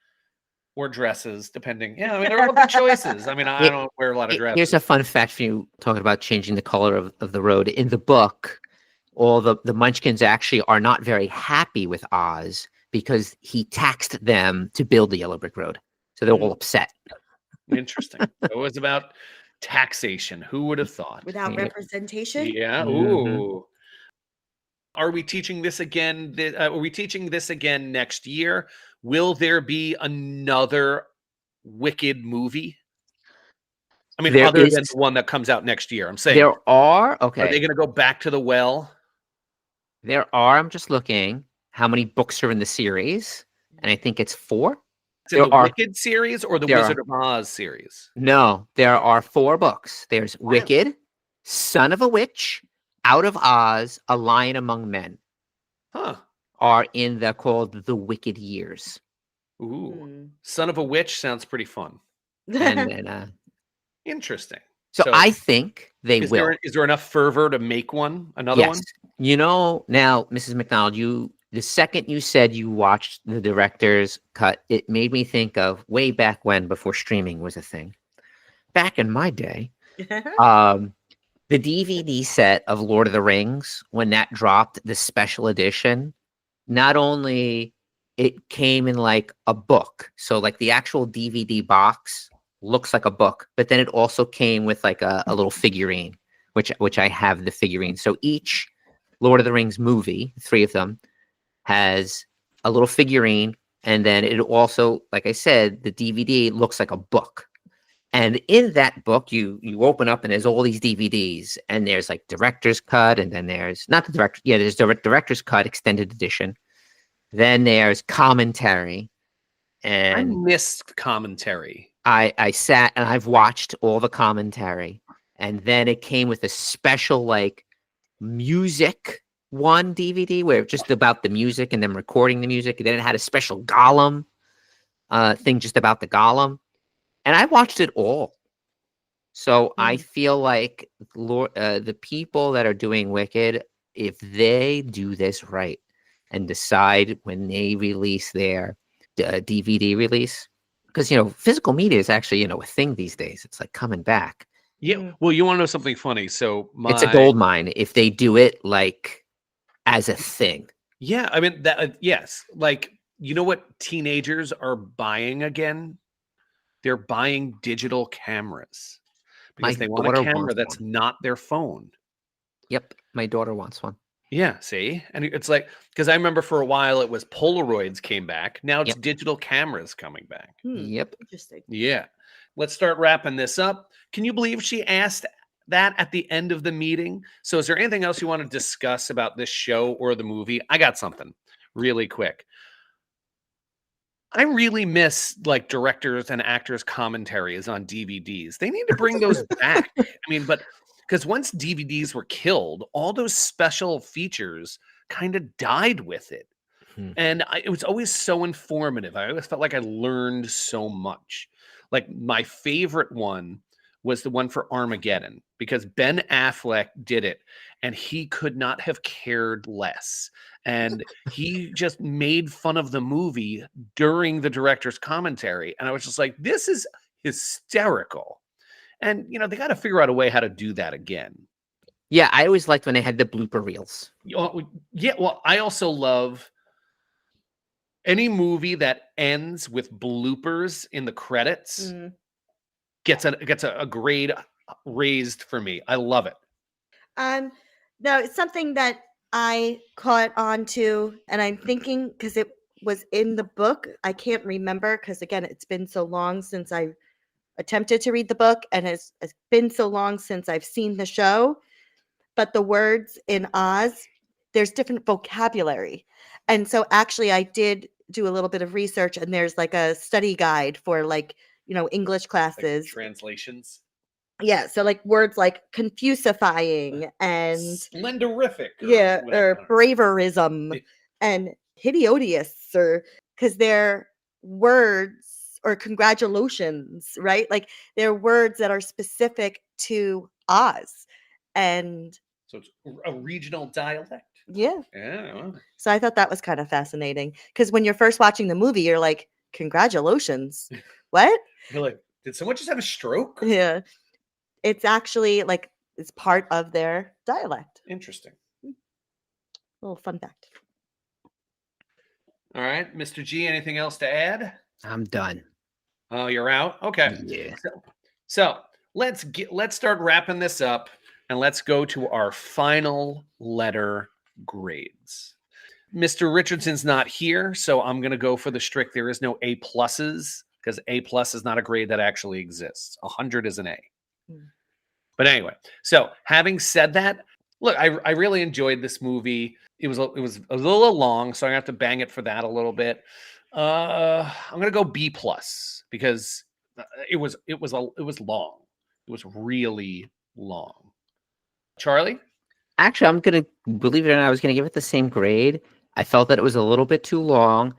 or dresses, depending. Yeah, I mean, they're all good choices. I mean, I Here- don't wear a lot of dresses. Here's a fun fact for you talking about changing the color of the road. In the book, all the Munchkins actually are not very happy with Oz because he taxed them to build the Yellow Brick Road. So they're all upset. Interesting. It was about taxation. Who would have thought? Without Yeah. representation. Yeah. Mhm. Ooh. Are we teaching this again? Are we teaching this again next year? Will there be another Wicked movie? I mean, There other than is- the one that comes out next year. I'm saying, There are, are okay. they going to go back to the well? There are, I'm just looking how many books are in the series, and I think it's 4. Is it There the are- Wicked series or the there Wizard of Oz series? No, there are 4 books. There's Wow. Wicked, Son of a Witch, Out of Oz, A Lion Among Men Huh. are called the Wicked Years. Ooh. Mm. Son of a Witch sounds pretty fun. And then, Interesting. so I think they is will. is there enough fervor to make another one? You know, now, Mrs. McDonald, the second you said you watched the director's cut, it made me think of way back when, before streaming was a thing. Back in my day, the DVD set of Lord of the Rings, when that dropped, the special edition, not only it came in like a book, so like the actual DVD box looks like a book, but then it also came with like a little figurine, which I have the figurine. So each Lord of the Rings movie, 3 of them, has a little figurine, and then it also, like I said, the DVD looks like a book. And in that book, you open up and there's all these DVDs, and there's like director's cut, and then there's not the director. Yeah, there's director's cut extended edition. Then there's commentary, I and missed commentary. I sat and I've watched all the commentary, and then it came with a special like music one DVD where it's just about the music and them recording the music, and then it had a special Gollum thing just about the Gollum. And I watched it all. So I feel like the people that are doing Wicked, if they do this right and decide when they release their DVD release, because, physical media is actually, a thing these days. It's like coming back. Yeah. Well, you want to know something funny? So It's a gold mine if they do it like as a thing. Yeah. I mean, yes. Like, you know what teenagers are buying again? They're buying digital cameras because My they want a daughter camera wants that's one. not their phone. Yep. My daughter wants one. Yeah, see? And it's like, because I remember for a while it was Polaroids came back. Now it's Yep. digital cameras coming back. Yep. Interesting. Yeah. Let's start wrapping this up. Can you believe she asked that at the end of the meeting. So is there anything else you want to discuss about this show or the movie? I got something really quick. I really miss like directors and actors' commentaries on DVDs. They need to bring those back. I mean, but because once DVDs were killed, all those special features kind of died with it. And it was always so informative. I always felt like I learned so much. Like my favorite one was the one for Armageddon because Ben Affleck did it and he could not have cared less. And he just made fun of the movie during the director's commentary. And I was just like, this is hysterical. And, you know, they got to figure out a way how to do that again. Yeah, I always liked when they had the blooper reels. Yeah, well, I also love any movie that ends with bloopers in the credits gets a grade raised for me. I love it. No, it's something that I caught on to, and I'm thinking because it was in the book. I can't remember because again, it's been so long since I attempted to read the book, and it's been so long since I've seen the show. But the words in Oz, there's different vocabulary. And so actually I did do a little bit of research and there's like a study guide for like, you know, English classes. Like translations. Yeah. So like words like confusifying and splendorific. Or braverism and hideous or because they're words or congratulations, right? Like they're words that are specific to Oz. And so it's a regional dialect. Yeah. Yeah. So I thought that was kind of fascinating because when you're first watching the movie, you're like, congratulations. What? You're like, did someone just have a stroke? Yeah. It's actually like, it's part of their dialect. Interesting. Little fun fact. All right. Mr. G, anything else to add? I'm done. Oh, you're out? Okay. Yeah. So let's start wrapping this up and let's go to our final letter grades. Mr. Richardson's not here, so I'm going to go for the strict. There is no A pluses because A plus is not a grade that actually exists. 100 is an A. But anyway, so having said that, look, I really enjoyed this movie. It was a little long, so I have to bang it for that a little bit. I'm going to go B plus because it was long. It was really long. Charlie? Actually, I'm going to, believe it or not, I was going to give it the same grade. I felt that it was a little bit too long.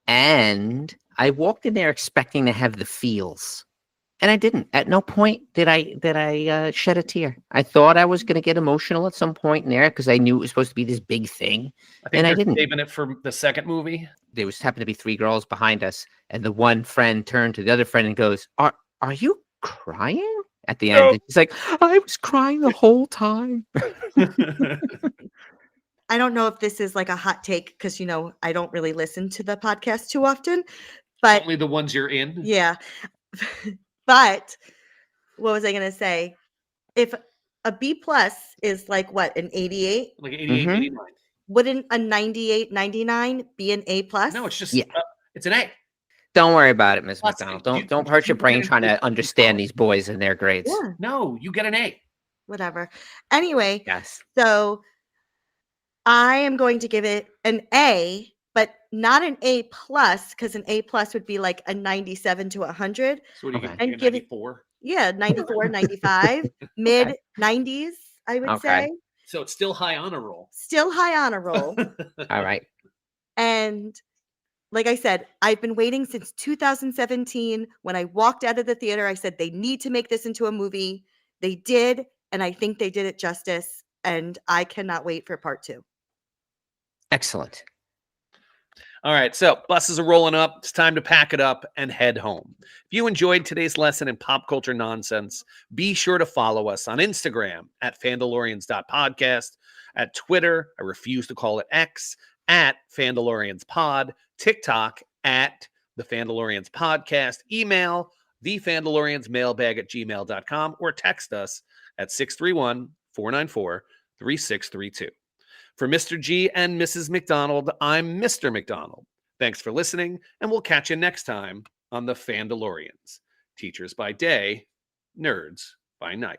And I walked in there expecting to have the feels. And I didn't. At no point did I shed a tear. I thought I was going to get emotional at some point in there because I knew it was supposed to be this big thing. I think I didn't. Saving it for the second movie. There was happened to be 3 girls behind us. And the one friend turned to the other friend and goes, Are you crying? At the end, No. and he's like, I was crying the whole time. I don't know if this is like a hot take because, you know, I don't really listen to the podcast too often, but Only the ones you're in. Yeah. But what was I going to say? If a B plus is like what, an 88? Like 88, 89. Wouldn't a 98, 99 be an A plus? No, it's just, Yeah. It's an A. Don't worry about it, Miss Plus, McDonald. you- Don't hurt your you brain get trying it. to understand these boys and their grades. Yeah, No, you get an A. whatever. Anyway, Yes. so I am going to give it an A, but not an A plus because an A plus would be like a 97 to 100. So what do you Okay. get? And give it- 94? Yeah, 94, 95, mid 90s, I would Okay. say. So it's still high honor roll. Still high honor roll. All right. And like I said, I've been waiting since 2017. When I walked out of the theater, I said they need to make this into a movie. They did, and I think they did it justice. And I cannot wait for part 2. Excellent. All right, so buses are rolling up. It's time to pack it up and head home. If you enjoyed today's lesson in pop culture nonsense, be sure to follow us on Instagram at Fandalorians.podcast, at Twitter, I refuse to call it X, at FandaloriansPod, TikTok at The Fandalorians Podcast, email thefandaloriansmailbag@gmail.com, or text us at 631-494-3632. For Mr. G and Mrs. McDonald, I'm Mr. McDonald. Thanks for listening, and we'll catch you next time on The Fandalorians. Teachers by day, nerds by night.